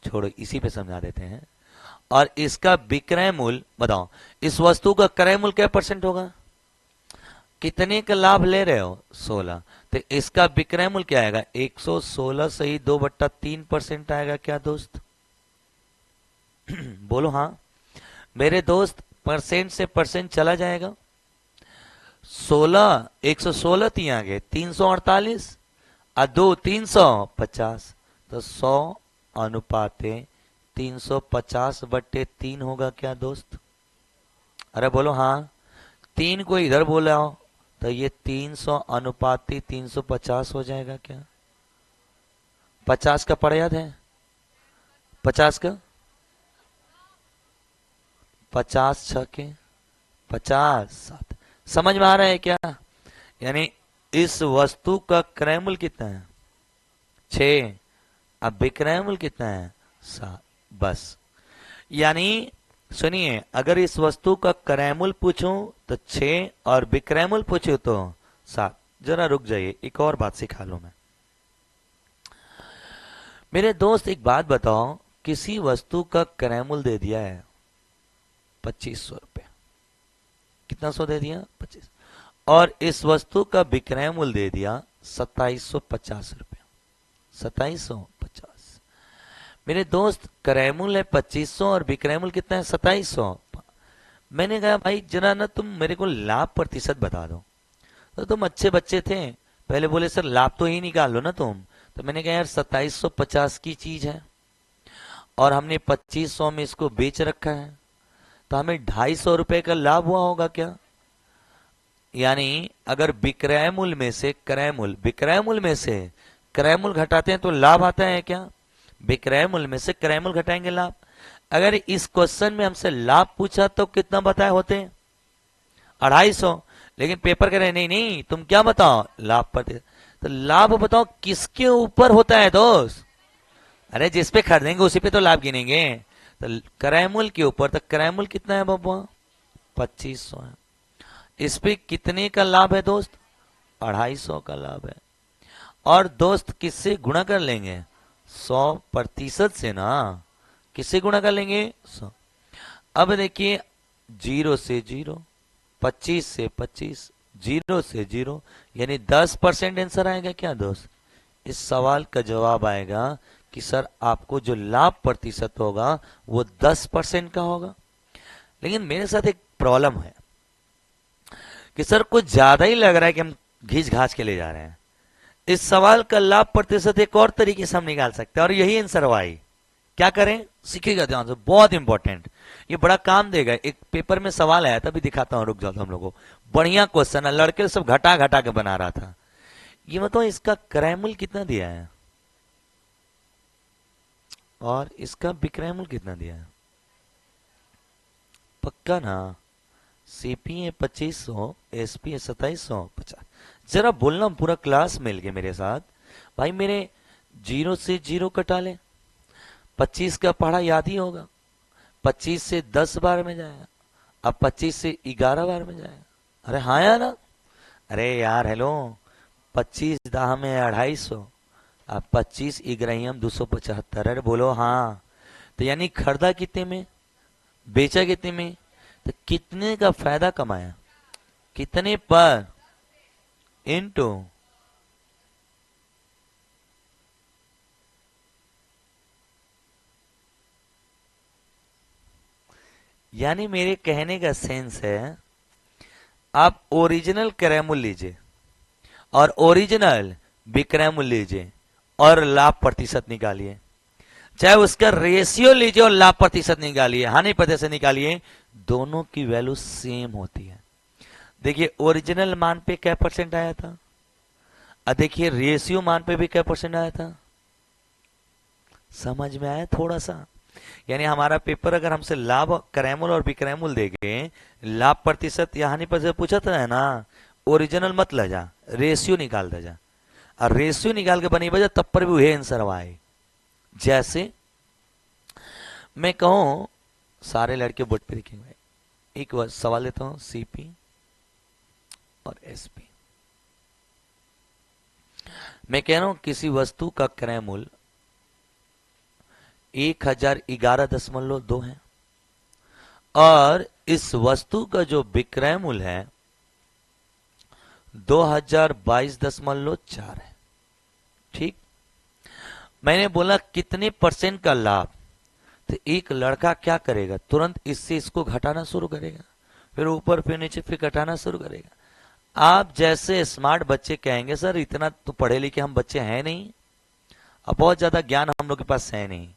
Speaker 1: छोड़ो इसी पे समझा देते हैं। और इसका विक्रय मूल्य बताओ, इस वस्तु का क्रय मूल्य क्या % होगा, कितने का लाभ ले रहे हो 16, तो इसका विक्रय मूल्य क्या आएगा 116 से ही 2/3% आएगा क्या दोस्त। बोलो हाँ मेरे दोस्त, परसेंट से परसेंट चला जाएगा, 16 116 तीन आ गए 348 और 2 350, तो 100 अनुपाते 350/3 होगा क्या दोस्त। अरे बोलो हाँ, 3 को इधर बोला हो तो ये 300 अनुपाती 350 हो जाएगा क्या। 50 का पड़ याद है, 50 का 50 छके 50 7, समझ में आ रहा है क्या। यानी इस वस्तु का क्रय मूल्य कितना है 6, अब विक्रय मूल्य कितना है 7, बस। यानी सुनिए, अगर इस वस्तु का क्रय मूल्य पूछूं तो 6 और विक्रय मूल्य पूछूं तो 7। जरा रुक जाइए, एक और बात सिखा लूं मैं। मेरे दोस्त एक बात बताओ, किसी वस्तु का क्रय मूल्य दे दिया है 2500 रुपये, कितना सौ दे दिया 25, और इस वस्तु का विक्रय मूल्य दे दिया 2750 रुपये, 2750। मेरे दोस्त क्रय मूल्य है 2500 और विक्रय मूल्य कितना है 2700। मैंने कहा भाई जरा ना तुम मेरे को लाभ प्रतिशत बता दो, तो तुम अच्छे बच्चे थे, पहले बोले सर लाभ तो ही निकाल लो ना तुम। तो मैंने कहा यार 2750 की चीज है और हमने 2500 में इसको बेच रखा है, तो हमें 250 रुपए का लाभ हुआ होगा क्या। यानी अगर विक्रय मूल्य में से क्रय मूल्य, विक्रय मूल्य में से क्रय मूल्य घटाते हैं तो लाभ आता है क्या, विक्रय मूल्य में से क्रय मूल्य घटाएंगे लाभ। अगर इस क्वेश्चन में हमसे लाभ पूछा तो कितना बताए होते 250, लेकिन पेपर कह रहे नहीं नहीं तुम क्या बताओ लाभ पर, तो लाभ बताओ किसके ऊपर होता है दोस्त, अरे जिस पे खरीदेंगे उसी पे तो लाभ गिनेंगे, तो क्रय मूल्य के ऊपर, तो क्रय मूल्य कितना है बबुआ 2500 है, इस पे कितने का लाभ है दोस्त 250 का लाभ है। और दोस्त किससे गुणा कर लेंगे? 100% से ना। किससे गुणा कर लेंगे? 100। अब देखिए 0 से 0, 25 से 25, 0 से 0, यानी 10% आंसर आएगा क्या दोस्त? इस सवाल का जवाब आएगा कि सर आपको जो लाभ प्रतिशत होगा वो 10% का होगा। लेकिन मेरे साथ एक प्रॉब्लम है कि सर कुछ ज्यादा ही लग रहा है कि हम घींच घाच के ले जा रहे हैं। इस सवाल का लाभ प्रतिशत एक और तरीके से हम निकाल सकते हैं और यही आंसर वाई। क्या करें? सीखिएगा ध्यान से, बहुत इंपॉर्टेंट, ये बड़ा काम देगा। एक पेपर में सवाल आया था, अभी दिखाता हूं, रुक जाओ हम लोगों को। बढ़िया क्वेश्चन है, लड़के सब घटा घटा के बना रहा था। ये मतलब इसका क्रैमूल कितना दिया है और इसका विक्रैमूल कितना दिया है? पक्का ना? सीपी है 2500, एसपी है 2750। जरा बोलना, पूरा क्लास मिल गया मेरे साथ। भाई मेरे 0 से 0 कटा ले, 25 का पढ़ा याद ही होगा। 25 से 10 बार में जाएगा, अब 25 से 11 बार में जाएगा। अरे हाँ या ना? अरे यार हेलो, 25 दाह में 250, अब 25 इग्राहियम 275। अरे बोलो हाँ। तो यानी खरीदा कितने में, बेचा कितने में, तो कितने का फायदा कमाया, कितने पर, इनटू यानी मेरे कहने का सेंस है, आप ओरिजिनल क्रैमूल लीजिए और ओरिजिनल विक्रैमूल लीजिए और लाभ प्रतिशत निकालिए, चाहे उसका रेशियो लीजिए और लाभ प्रतिशत निकालिए, हानि प्रतिशत निकालिए, दोनों की वैल्यू सेम होती है। देखिए ओरिजिनल मान पे क्या परसेंट आया था, और देखिए रेशियो मान पे भी क्या परसेंट आया था। समझ में आया थोड़ा सा? यानी हमारा पेपर अगर हमसे लाभ क्रैमूल और विक्रैमूल देंगे, लाभ प्रतिशत या हानि प्रतिशत पूछा था ना, ओरिजिनल मत ले जा, रेशियो निकाल दे जा, और रेशियो निकाल के बनी बजा, तब पर भी वही आंसर आए। जैसे मैं कहूं, सारे लड़के बोर्ड पे लिखेंगे, एक सवाल लेता हूं, सीपी और एसपी। मैं कह रहा हूं किसी वस्तु का क्रय मूल्य 1011.2 है और इस वस्तु का जो विक्रय मूल्य है 2022.4 है। ठीक, मैंने बोला कितने परसेंट का लाभ, तो एक लड़का क्या करेगा, तुरंत इससे इसको घटाना शुरू करेगा, फिर ऊपर फिर नीचे फिर घटाना शुरू करेगा। आप जैसे स्मार्ट बच्चे कहेंगे सर इतना तो पढ़े लिखे हम बच्चे हैं नहीं, अब बहुत ज्यादा ज्ञान हम लोग के पास है नहीं,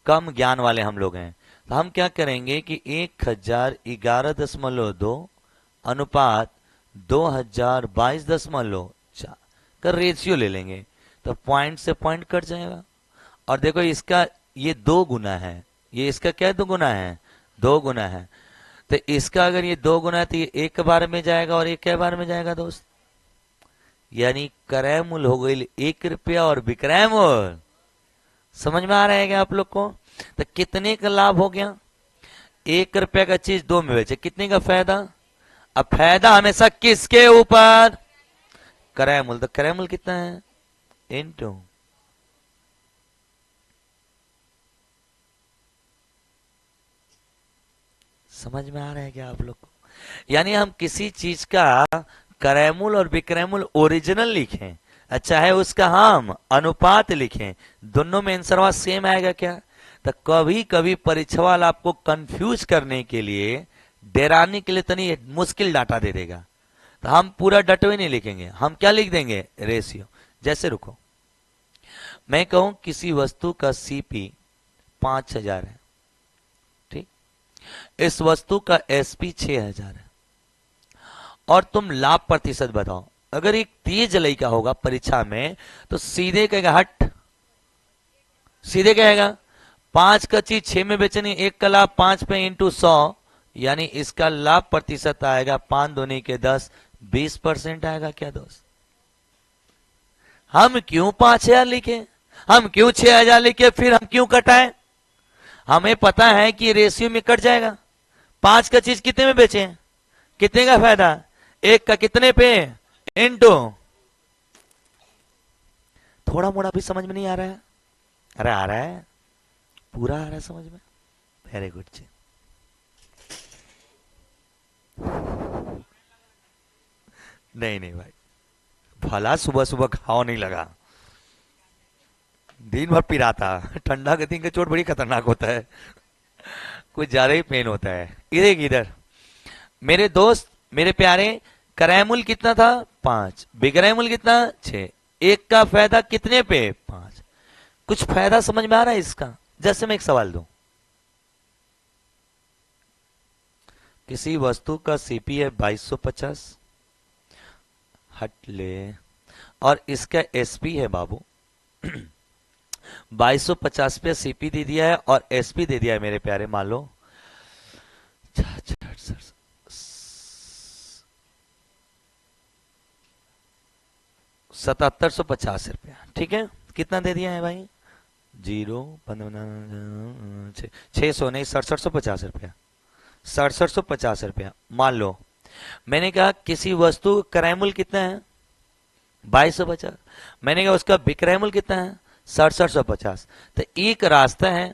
Speaker 1: कम ज्ञान वाले हम लोग हैं, तो हम क्या करेंगे कि 1011.2 अनुपात 2022.4 का रेशियो ले लेंगे, तो पॉइंट से पॉइंट कट जाएगा। और देखो इसका ये 2 गुना है, ये इसका क्या 2 गुना है, 2 गुना है, तो इसका अगर ये 2 गुना है तो ये एक बार में जाएगा और ये क्या बार में जाएगा दोस्त, यानी क्रय मूल्य हो गई 1 रुपया और विक्रय मूल्य। समझ में आ रहा है क्या आप लोग को? तो कितने का लाभ हो गया, 1 रुपया का चीज 2 में बेचे, कितने का फायदा। अब फायदा हमेशा किसके ऊपर, क्रय मूल्य, तो क्रय मूल्य कितना है, इनटू समझ में आ रहा है क्या आप लोग को? यानी हम किसी चीज का क्रय मूल्य और विक्रय मूल्य ओरिजिनल लिखें, चाहे उसका हम अनुपात लिखें, दोनों में आंसर सेम आएगा क्या। तो कभी कभी परीक्षा वाला आपको कंफ्यूज करने के लिए, डराने के लिए तनी मुश्किल डाटा दे देगा, तो हम पूरा डटे नहीं लिखेंगे, हम क्या लिख देंगे, रेशियो। जैसे रुको, मैं कहूं किसी वस्तु का सीपी 5000 है, ठीक, इस वस्तु का एसपी 6000 है, और तुम लाभ प्रतिशत बताओ। अगर एक तेज लड़का होगा परीक्षा में तो सीधे कहेगा हट, सीधे कहेगा 5 का चीज 6 में बेचनी, 1 का लाभ 5 पे इंटू 100, यानी इसका लाभ प्रतिशत आएगा 5 दूनी के 10, 20% आएगा क्या दोस्त। हम क्यों 5000 लिखे, हम क्यों 6000 लिखे, फिर हम क्यों कटाए, हमें पता है कि रेशियो में कट जाएगा। 5 का चीज कितने में बेचे, कितने का फायदा, 1 का कितने पे, इंटू थोड़ा मोड़ा भी समझ में नहीं आ रहा है? अरे आ रहा है, पूरा आ रहा है समझ में। वेरी गुड जी। नहीं नहीं भाई, भला सुबह सुबह घाव नहीं लगा, दिन भर पिराता। ठंडा के दिन का चोट बड़ी खतरनाक होता है, कुछ ज्यादा ही पेन होता है। इधर इधर मेरे दोस्त, मेरे प्यारे, करैमुल कितना था? 5। बिगरैमुल कितना? 6। एक का फायदा कितने पे? 5। कुछ फायदा समझ में आ रहा है इसका? जैसे मैं एक सवाल दूं, किसी वस्तु का सीपी है 2250, हट ले, और इसका एसपी है बाबू 2250 पे सीपी दे दिया है और एसपी दे दिया है मेरे प्यारे, मान लो 7750 रुपया, ठीक है? कितना दे दिया है भाई? 600 नहीं, 6750 रुपया, 6750 रुपया। मान लो मैंने कहा किसी वस्तु का क्रय मूल्य कितना है? 2250। मैंने कहा उसका विक्रय मूल्य कितना है? 6750। तो एक रास्ता है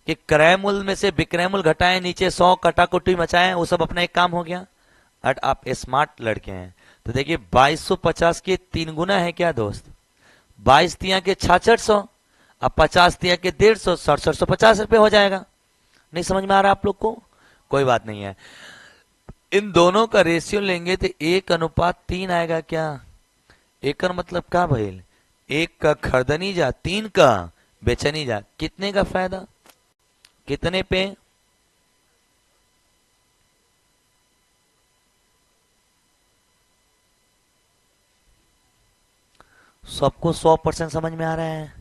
Speaker 1: कि क्रय मूल्य में से विक्रय मूल्य घटाएं, नीचे 100 कटाकुटी मचाएं, वो सब अपना एक काम हो गया। और आप स्मार्ट लड़के हैं तो देखिए 2250 के 3 गुना है क्या दोस्त? 22 तिया के 6600, अब 50 तिया के 150, 6750 रुपये हो जाएगा। नहीं समझ में आ रहा आप लोग को? कोई बात नहीं है, इन दोनों का रेशियो लेंगे तो 1:3 आएगा क्या? एक का मतलब क्या भाई? एक का खरीदनी जा, 3 का बेचनी जा, कितने का फायदा? कितने पे? सबको 100% समझ में आ रहा है?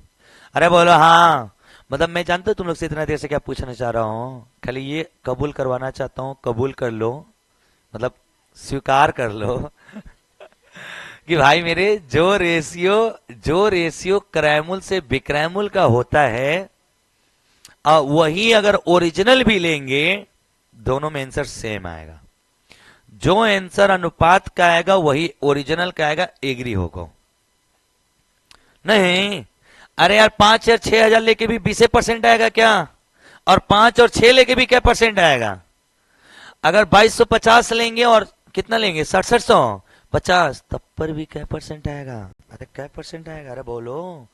Speaker 1: अरे बोलो हाँ। मतलब मैं जानता हूँ तुम लोग से इतना देर से क्या पूछना चाह रहा हूँ, खाली ये कबूल करवाना चाहता हूँ, कबूल कर लो, मतलब स्वीकार कर लो कि भाई मेरे जो रेशियो क्रयमूल से विक्रयमूल का होता है, वही अगर ओरिजिनल भी लेंगे दोनों में आंसर सेम आएगा। जो आंसर अनुपात का आएगा वही ओरिजिनल का आएगा, एग्री होगा? नहीं, अरे यार 5 या 6 हजार लेके भी 20% आएगा क्या? और 5 और 6 लेके भी क्या परसेंट आएगा? अगर 2250 लेंगे और कितना लेंगे? 6750, तब पर भी क्या परसेंट आएगा? अरे क्या परसेंट आएगा? अरे बोलो,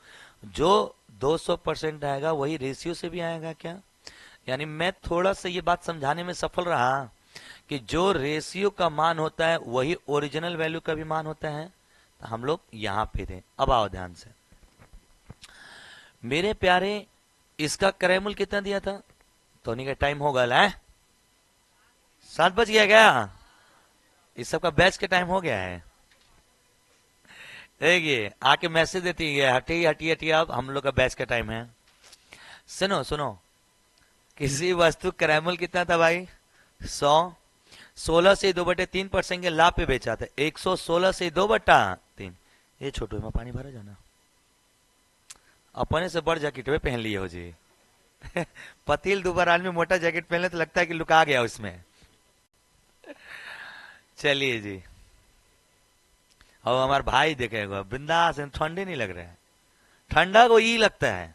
Speaker 1: जो 200% आएगा वही रेशियो से भी आएगा क्या? यानी मैं थोड़ा सा ये बात समझाने में सफल रहा कि जो रेशियो का मान होता है वही ओरिजिनल वैल्यू का भी मान होता है। तो हम लोग यहां पे थे। अब आओ ध्यान से मेरे प्यारे, इसका क्रय मूल्य कितना दिया था? तो नहीं का टाइम हो गया है, 7 बज गया क्या? इस सब का बैच के टाइम हो गया है। देखिए आके मैसेज देती है, हटिए हटिए हटिए, अब हम लोग का बैच का टाइम है। सुनो सुनो, किसी वस्तु क्रय मूल्य कितना था भाई? 100। 16 से 2/3% के लाभ पे बेचा था। 116 से 2/3। ये छोटू में पानी भरा जाना, अपने से बड़ जैकेट में पहन लिए हो जी पतील दोबारा में मोटा जैकेट पहन ले तो लगता है कि लुका गया उसमें। चलिए जी, अब हमारे भाई देखेगा बिंदास, ठंडे नहीं लग रहा है। ठंडा को ये लगता है,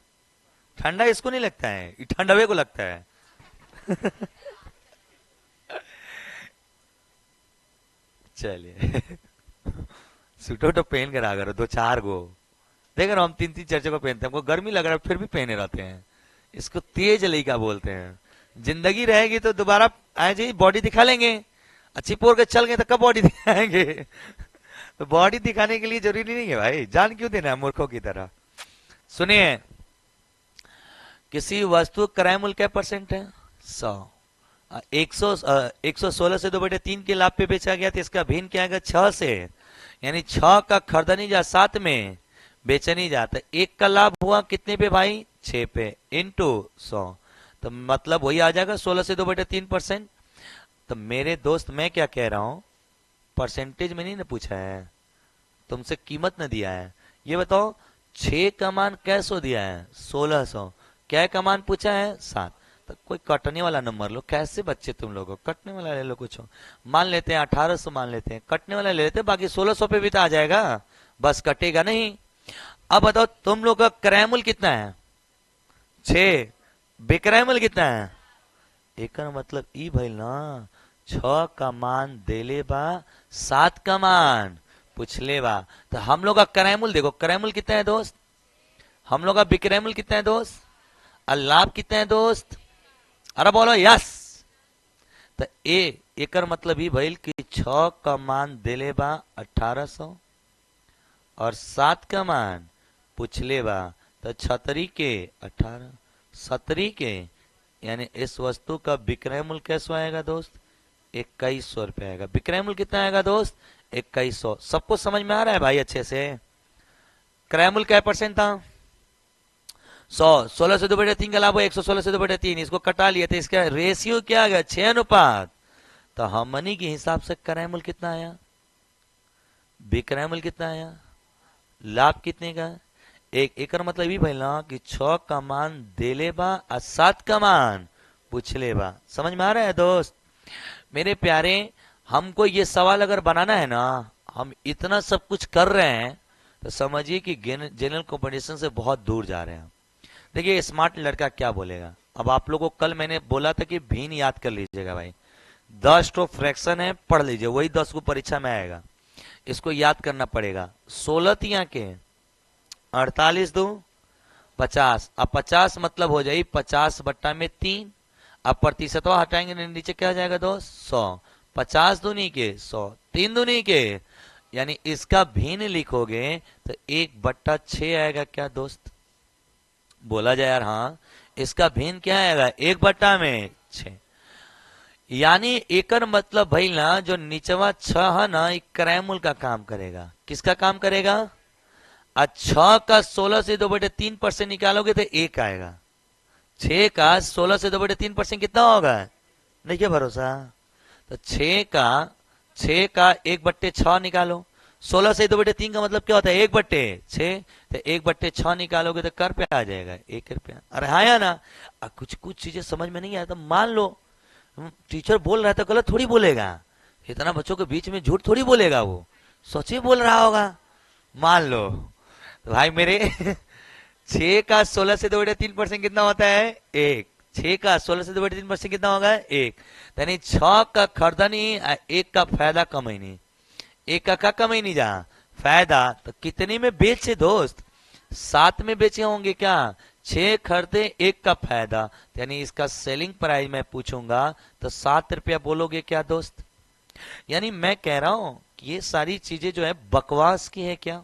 Speaker 1: ठंडा इसको नहीं लगता है, ये ठंडवे को लगता है चलिए सूटो तो पहन कर आ गए 2-4 गो, देख रहा हम 3-3 4 को पहनते हैं, हमको गर्मी लग रहा है फिर भी पहने रहते हैं। इसको तेज लड़का बोलते हैं। जिंदगी रहेगी तो दोबारा आए जी बॉडी दिखा लेंगे, अच्छी पोर के चल गए तो कब बॉडी दिखाएंगे तो बॉडी दिखाने के लिए जरूरी नहीं है भाई, जान क्यों देना है मूर्खों की तरह। सुनिए, किसी वस्तु क्रय मूल्य क्या परसेंट है? 100। 116 से 2/3 के लाभ पे बेचा गया तो इसका भिन्न क्या आएगा? 6 से, यानी 6 का खरीदनी जा 7 में बेचनी जाता, एक का लाभ हुआ कितने पे भाई? 6 पे, इंटू 100, तो मतलब वही आ जाएगा 16 से 2/3%। तो मेरे दोस्त मैं क्या कह रहा हूं, परसेंटेज में नहीं ना पूछा है तुमसे, कीमत न दिया है। ये बताओ 6 का मान कैसो दिया है? 1600। क्या का मान पूछा है? 7। तो कोई कटने वाला नंबर लो। कैसे बच्चे तुम लोगों, कटने वाला ले लो कुछ। मान लेते हैं 1800, मान लेते हैं, कटने वाला ले लेते हैं, बाकी 1600 पे भी तो आ जाएगा, बस कटेगा नहीं। अब बताओ तुम लोग का क्रय मूल्य कितना है? 6। विक्रय मूल्य कितना है? एक मतलब ई भइल ना, 6 का मान देले बा, 7 का मान पूछले बा। तो हम लोग का क्रय मूल्य देखो, क्रय मूल्य कितना है दोस्त? हम लोग का विक्रय मूल्य कितना है दोस्त? और लाभ कितना है दोस्त? अरे बोलो यस। तो एकर मतलब ही भइल कि 6 का मान देले बा 1800 और 7 का मान पूछले बा, तो 6 के 18, 17 के, यानी इस वस्तु का विक्रय मूल्य कैसे आएगा दोस्त? 2100 रुपया आएगा। विक्रय मूल्य कितना आएगा दोस्त? 2100। सबको समझ में आ रहा है भाई अच्छे से? क्रय मूल्य क्या परसेंट था? 100। 16 से 2/3 का लाभ हो 116 से 2/3, इसको कटा लिया, तो इसका रेशियो क्या आ गया? 6 अनुपात। तो हमनी के हिसाब से क्रय मूल्य कितना आया? विक्रय मूल्य कितना आया? लाभ कितने का? एक मतलब ही भइल ना कि 6 का मान देले बा और 7 का मान पूछले बा। समझ में आ रहा है दोस्त? मेरे प्यारे, हमको ये सवाल अगर बनाना है ना, हम इतना सब कुछ कर रहे हैं, तो समझिए कि जनरल कॉम्पिटिशन से बहुत दूर जा रहे हैं। देखिए स्मार्ट लड़का क्या बोलेगा। अब आप लोगों को कल मैंने बोला था कि भिन्न याद कर लीजिएगा भाई। 10 तो फ्रैक्शन है, पढ़ लीजिए, वही 10 को परीक्षा में आएगा, इसको याद करना पड़ेगा। 16 तिया के 48 दो 50। अब 50 मतलब हो जाए 50/3। अब प्रतिशतवा हटाएंगे, नीचे क्या आ जाएगा दोस्त? 100। 50 दूनी के 100, 3 दूनी के, यानी इसका भिन्न लिखोगे तो 1/6 आएगा क्या दोस्त? बोला जाए यार। हाँ, इसका भिन्न क्या आएगा? 1/6। यानी एकर मतलब भाई ना, जो नीचवा 6 है ना, एक क्रय मूल्य का काम करेगा। किसका काम करेगा? आज 6 का 16 से 2/3% निकालोगे तो 1 आएगा। 6 का 16 से 2/3% कितना होगा? नहीं क्या भरोसा? तो 6 का 1/6 निकालो। 16 से 2/3 का मतलब क्या होता है? 1/6। तो 1/6 निकालोगे तो कर पे आ जाएगा 1 रुपया। अरे हाँ या ना? कुछ कुछ चीजें समझ में नहीं आया तो मान लो टीचर बोल रहा है तो गलत थोड़ी बोलेगा। इतना बच्चों के बीच में झूठ थोड़ी बोलेगा, वो सच्ची बोल रहा होगा। मान लो तो भाई मेरे 6 का 16 से 2/3% कितना होता है? 1। 6 का 16 से 2/3% कितना होगा? 1। यानी 6 का खरीदनी, 1 का फायदा कमैनी। 1 का क्या कमैनी जा? फायदा। तो कितने में बेचे दोस्त? 7 में बेचे होंगे क्या? 6 खरीदे, 1 का फायदा, यानी इसका सेलिंग प्राइस मैं पूछूंगा तो 7 रुपया बोलोगे क्या दोस्त? यानी मैं कह रहा हूं कि ये सारी चीजें जो है बकवास की है क्या?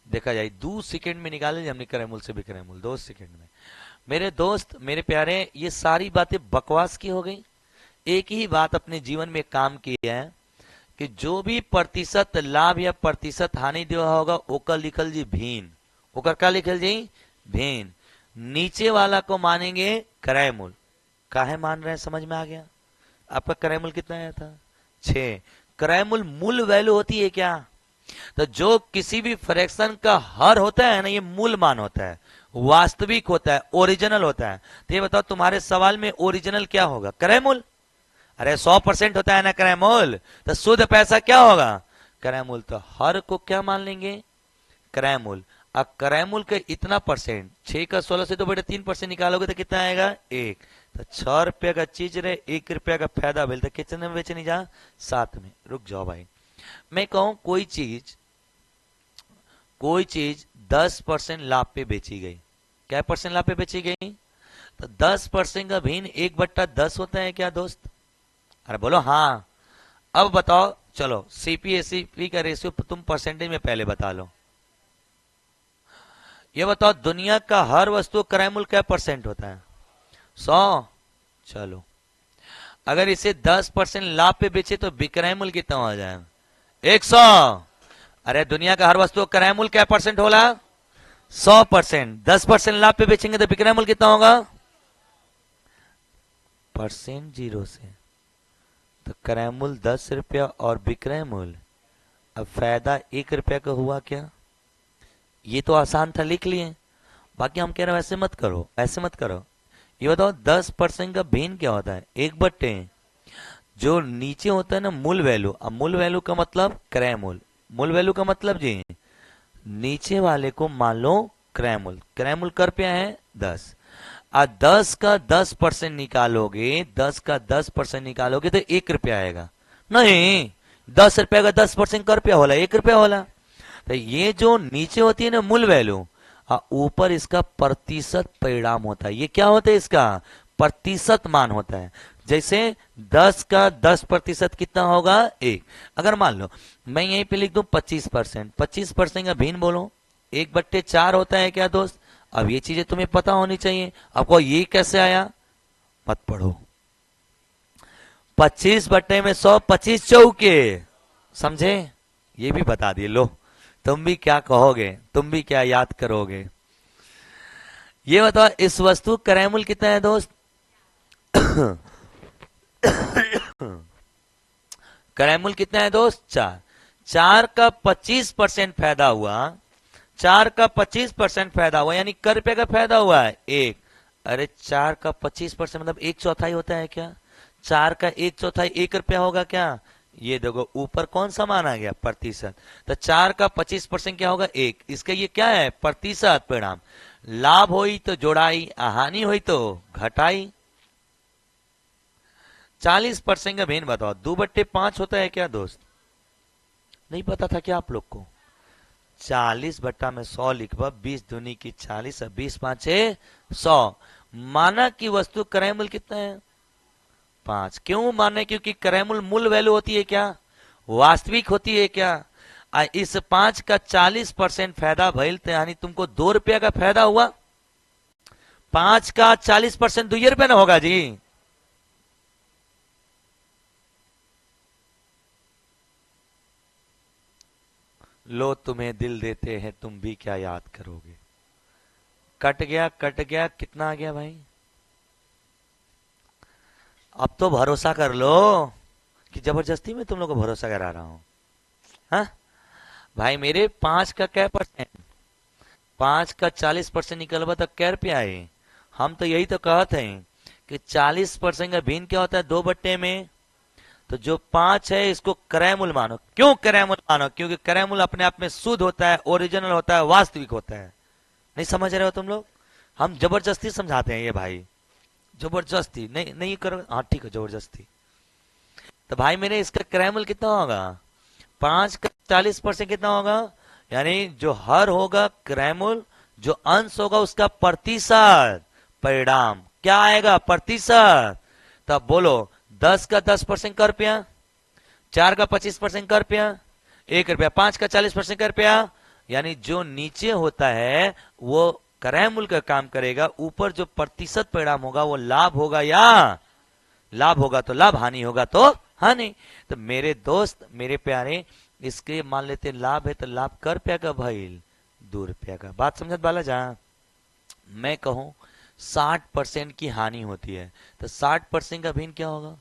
Speaker 1: देखा जाए 2 सेकंड में निकाले हमने क्रय मूल्य से विक्रय मूल्य, 2 सेकंड में। मेरे दोस्त, मेरे प्यारे, ये सारी बातें बकवास की हो गई। एक ही बात अपने जीवन में काम की है कि जो भी प्रतिशत लाभ या प्रतिशत हानि दिया होगा ओकर लिखल जी भिन्न। ओकर का लिखल जी? भिन्न। नीचे वाला को मानेंगे क्रय मूल्य। काहे मान रहे हैं? समझ में आ गया? आपका क्रय मूल्य कितना आया था? 6। क्रय मूल्य मूल वैल्यू होती है क्या? तो जो किसी भी फ्रैक्शन का हर होता है ना, ये मूल मान होता है, वास्तविक होता है, ओरिजिनल होता है। तो ये बताओ तुम्हारे सवाल में ओरिजिनल क्या होगा? क्रय मूल्य। अरे 100% होता है ना क्रय मूल्य, तो शुद्ध पैसा क्या होगा? क्रय मूल्य। तो हर को क्या मान लेंगे? क्रय मूल्य। अब क्रय मूल्य का इतना परसेंट, 6 का 16 से 2/3% निकालोगे तो कितना आएगा? 1। तो 6 रुपया का चीज रहे, 1 रुपया का फायदा मिलता, कितने में बेचने जा? 7 में। रुक जाओ भाई, मैं कहूं कोई चीज 10% लाभ पे बेची गई। क्या परसेंट लाभ पे बेची गई? तो 10% का भिन्न 1/10 होता है क्या दोस्त? अरे बोलो हाँ। अब बताओ, चलो सीपीएसीपी का रेशियो तुम परसेंटेज में पहले बता लो। ये बताओ दुनिया का हर वस्तु क्रय मूल्य क्या परसेंट होता है? 100। चलो अगर इसे 10% लाभ पे बेचे तो विक्रय मूल्य कितना हो जाएगा? 100। अरे दुनिया का हर वस्तु क्रय मूल्य क्या परसेंट होला? 100%। 10% लाभ पे बेचेंगे तो विक्रय मूल्य कितना होगा? परसेंट 0 से। तो क्रय मूल्य 10 रुपया और विक्रय मूल्य, अब फायदा 1 रुपया का हुआ क्या? ये तो आसान था, लिख लिए। बाकी हम कह रहे हैं ऐसे मत करो, ऐसे मत करो। ये बताओ 10% का भिन्न क्या होता है? 1/, जो नीचे होता है ना मूल वैल्यू, अब मूल वैल्यू का मतलब क्रय मूल्य, मूल वैल्यू का मतलब जी, नीचे वाले को मान लो क्रैमुल, क्रैमुल कर पे है 10, आ 10 का 10% निकालोगे, 10 का 10% निकालोगे तो 1 रुपया आएगा। नहीं, 10 रुपया का 10% कर रुपया होला, 1 रुपया होला। तो ये जो नीचे होती है ना मूल वैल्यू, ऊपर इसका प्रतिशत परिणाम होता है। ये क्या होता है? इसका प्रतिशत मान होता है। जैसे 10 का 10% कितना होगा? 1। अगर मान लो मैं यहीं पे लिख दूं 25%, 25% का भिन्न बोलो 1/4 होता है क्या दोस्त? अब ये चीजें तुम्हें पता होनी चाहिए। आपको ये कैसे आया? मत पढ़ो। 25/100, 25 चौके, समझे? ये भी बता दिए। लो, तुम भी क्या कहोगे, तुम भी क्या याद करोगे? ये बताओ, इस वस्तु क्रैमुल कितना है दोस्त? क्रैमुल कितना है दोस्त? 4। 4 का 25% फायदा हुआ, 4 का 25% फायदा हुआ, यानी कर रुपये का फायदा हुआ है 1। अरे 4 का 25% मतलब 1/4 होता है क्या? 4 का 1/4 1 रुपया होगा क्या? ये देखो ऊपर कौन सा मान आ गया? प्रतिशत। तो 4 का 25% क्या होगा? 1। इसका ये क्या है? प्रतिशत परिणाम। लाभ हुई तो जोड़ाई, हानि हुई तो घटाई। 40% का भिन्न बताओ। 2/5 होता है क्या दोस्त? नहीं पता था क्या आप लोग को? 40/100 लिखवा, 20 दूनी की 40, 20 5 100। माना कि वस्तु क्रयमूल्य कितना है? 5। क्यों माने? क्योंकि क्रयमूल्य मूल वैल्यू होती है क्या? वास्तविक होती है क्या? इस 5 का 40% फायदा भइल, यानी तुमको 2 रुपया का फायदा हुआ। 5 का 40% 2 रुपया ना होगा जी। लो, तुम्हें दिल देते हैं, तुम भी क्या याद करोगे? कट गया, कट गया, कितना आ गया भाई? अब तो भरोसा कर लो कि जबरदस्ती में तुम लोग को भरोसा करा रहा हूं। हाँ भाई मेरे, 5 का क्या परसेंट? 5 का 40% निकलवा तो कै रुपया आए? हम तो यही तो कहते हैं कि 40% का भिन्न क्या होता है? 2 में। तो जो 5 है इसको क्रयमूल मानो। क्यों क्रयमूल मानो? क्योंकि क्रयमूल अपने आप में शुद्ध होता है, ओरिजिनल होता है, वास्तविक होता है। नहीं समझ रहे हो तुम लोग? हम जबरदस्ती समझाते हैं ये भाई, जबरदस्ती नहीं, नहीं करो। हाँ ठीक है, जबरदस्ती। तो भाई मेरे, इसका क्रयमूल कितना होगा? 5 का 40% कितना होगा? यानी जो हर होगा क्रयमूल, जो अंश होगा उसका प्रतिशत परिणाम क्या आएगा? प्रतिशत। तब बोलो, 10 का 10% कर रुपया, 4 का 25% कर रुपया, 1 रुपया, 5 का 40% कर रुपया। यानी जो नीचे होता है वो क्रयमूल का काम करेगा, ऊपर जो प्रतिशत परिणाम होगा वो लाभ होगा, या लाभ होगा तो लाभ, हानि होगा तो हानि। तो मेरे दोस्त, मेरे प्यारे, इसके मान लेते लाभ है तो लाभ कर रुपया का भइल 2 रुपया का। बात समझत बाला जा? मैं कहूं 60% की हानि होती है, तो 60% का भिन्न क्या होगा?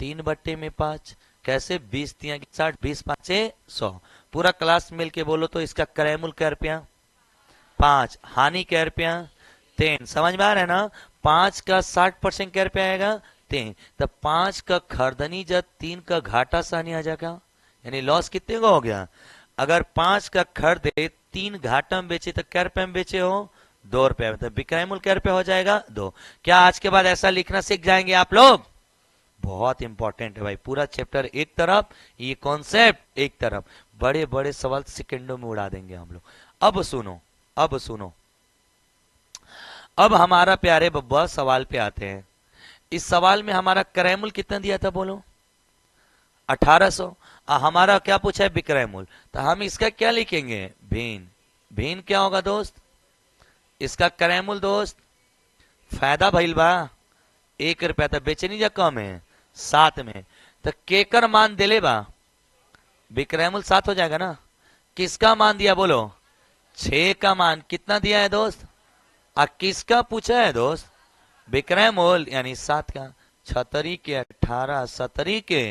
Speaker 1: 3/5। कैसे? 20 3 60, 20 5 100। पूरा क्लास मिल के बोलो तो इसका क्रयमूल कै रुपया? 5। हानि कै रुपया? 3। समझ में आ रहा है ना? 5 का 60% कै रुपया आएगा? 3। तो 5 का खरीदनी जब 3 का घाटा सहनी आ जाएगा, यानी लॉस कितने का हो गया? अगर 5 का खरीदे, 3 घाटा में बेचे तो कै रुपया में बेचे हो? 2 रुपया में। तो विक्रय मूल्य कै रुपया हो जाएगा? 2। क्या आज के बाद ऐसा लिखना सीख जाएंगे आप लोग? बहुत इंपॉर्टेंट है भाई। पूरा चैप्टर एक तरफ, ये कॉन्सेप्ट एक तरफ, बड़े बड़े सवाल सेकंडों में उड़ा देंगे हम लोग। अब सुनो, अब सुनो, अब हमारा प्यारे बब्बा सवाल पे आते हैं। इस सवाल में हमारा क्रय मूल्य कितना दिया था बोलो? 1800। हमारा क्या पूछा है? विक्रय मूल्य। तो हम इसका क्या लिखेंगे? भिन्न। भिन्न क्या होगा दोस्त? इसका क्रय मूल्य दोस्त, फायदा भइल बा 1 रुपया, तो बेचनी जा कम है 7 में। तो केकर मान दिले बा? विक्रय मूल्य 7 हो जाएगा ना? किसका मान दिया बोलो? 6 का मान कितना दिया है दोस्त? किसका पूछा है दोस्त? विक्रय मूल्य यानी 7 का। 6 के 18, 17 के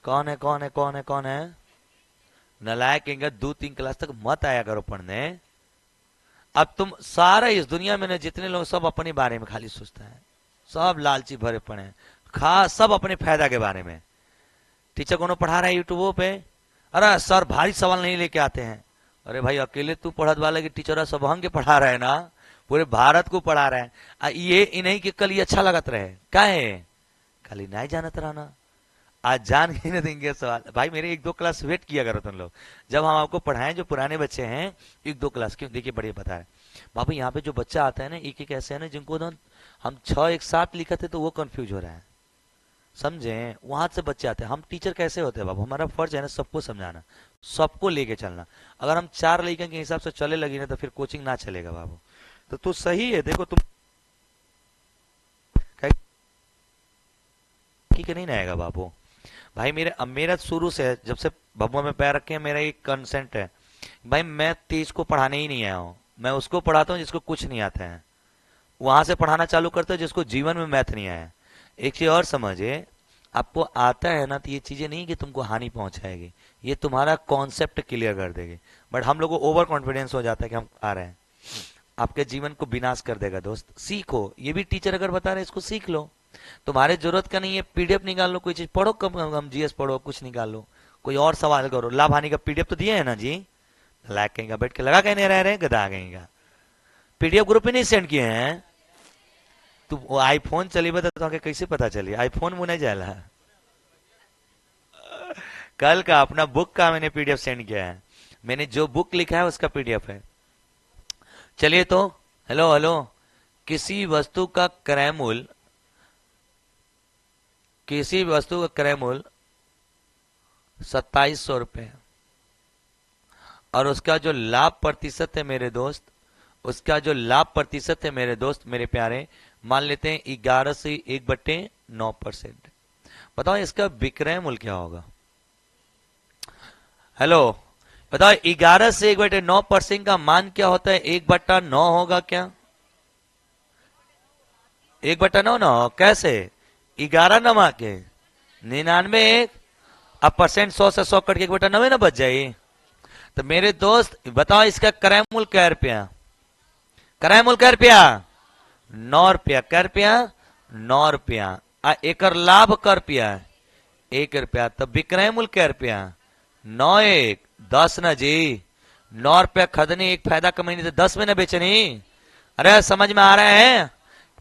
Speaker 1: कौन है? कौन है? कौन है? कौन है? नलायक कहेंगे 2-3 क्लास तक मत आया करो पढ़ने। अब तुम सारा इस दुनिया में जितने लोग, सब अपने बारे में खाली सोचता है, सब लालची भरे पड़े हैं, खास सब अपने फायदा के बारे में। टीचर कोनो पढ़ा रहा है यूट्यूब पे, अरे सर भारी सवाल नहीं लेके आते हैं। अरे भाई अकेले तू पढ़त वाला की टीचर सब के पढ़ा रहे ना, पूरे भारत को पढ़ा रहे हैं। ये इन्हीं के कल ये अच्छा लगत रहे का है, खाली नहीं जानत रहना, आज जान ही नहीं देंगे सवाल। भाई मेरे एक दो क्लास वेट किया करो तुम लोग, जब हम आपको पढ़ाएं जो पुराने बच्चे हैं एक दो क्लास, क्यों देखिए बढ़िया बता रहे बाबू, यहाँ पे जो बच्चा आता है ना एक एक ऐसे है ना जिनको ना हम 6 एक साथ लिखा थे तो वो कंफ्यूज हो रहा है, समझे, वहां से बच्चे आते हैं। हम टीचर कैसे होते हैं बाबू, हमारा फर्ज है ना सबको समझाना, सबको लेके चलना। अगर हम 4 लड़के के हिसाब से चले लगी ना तो फिर कोचिंग ना चलेगा बाबू। तो तू सही है, देखो तुम के नहीं आएगा बाबू। भाई मेरा शुरू से जब से भभुआ में पैर रखे हैं मेरा एक कंसेंट है भाई, मैं तेज को पढ़ाने ही नहीं आया हूँ, मैं उसको पढ़ाता हूँ जिसको कुछ नहीं आता है, वहां से पढ़ाना चालू करता हूँ जिसको जीवन में मैथ नहीं आया। एक चीज और समझे, आपको आता है ना तो ये चीजें नहीं कि तुमको हानि पहुंचाएगी, ये तुम्हारा कॉन्सेप्ट क्लियर कर देगी। बट हम लोग को ओवर कॉन्फिडेंस हो जाता है कि हम आ रहे हैं, आपके जीवन को विनाश कर देगा दोस्त। सीखो, ये भी टीचर अगर बता रहे इसको सीख लो, तुम्हारे जरूरत का नहीं है पीडीएफ निकाल लो, कोई चीज पढ़ो, कम कम जीएस पढ़ो, कुछ निकाल लो, कोई और सवाल करो। लाभ हानि का पीडीएफ तो दिया है ना जी, लाइक कहेंगे बैठ के लगा कहने रह रहे हैं गधा कहेंगे, पीडीएफ ग्रुप पे नहीं सेंड किए हैं। तू आईफोन चली बता तो कैसे पता चली, आईफोन मुने जाला। कल का अपना बुक का मैंने पीडीएफ सेंड किया है, मैंने जो बुक लिखा है उसका पीडीएफ है। चलिए तो हेलो हेलो, किसी वस्तु का क्रय मूल्य, किसी वस्तु का क्रय मूल्य 2700 रुपए और उसका जो लाभ प्रतिशत है मेरे दोस्त, उसका जो लाभ प्रतिशत है मेरे दोस्त मेरे प्यारे, मान लेते हैं 11 से 1/9%। बताओ इसका विक्रय मूल्य क्या होगा। हेलो बताओ 11 से 1/9% का मान क्या होता है, 1/9 होगा क्या, 1/9 ना हो कैसे, 11 नमा के 99 1, अब परसेंट 100 से 100 कट के 1/9 ना बच जाए। तो मेरे दोस्त बताओ इसका क्रय मूल्य क्या रुपया, क्रय मूल्य क्या रुपया, 9 रुपया, क्या रुपया 9 रुपया, एकर लाभ कर रुपया 1 रुपया, तो विक्रय मूल्य क्या रुपया 9 1 10 ना जी, 9 रुपया खरीदने एक फायदा कमानी तो 10 में ना बेचनी। अरे समझ में आ रहा है,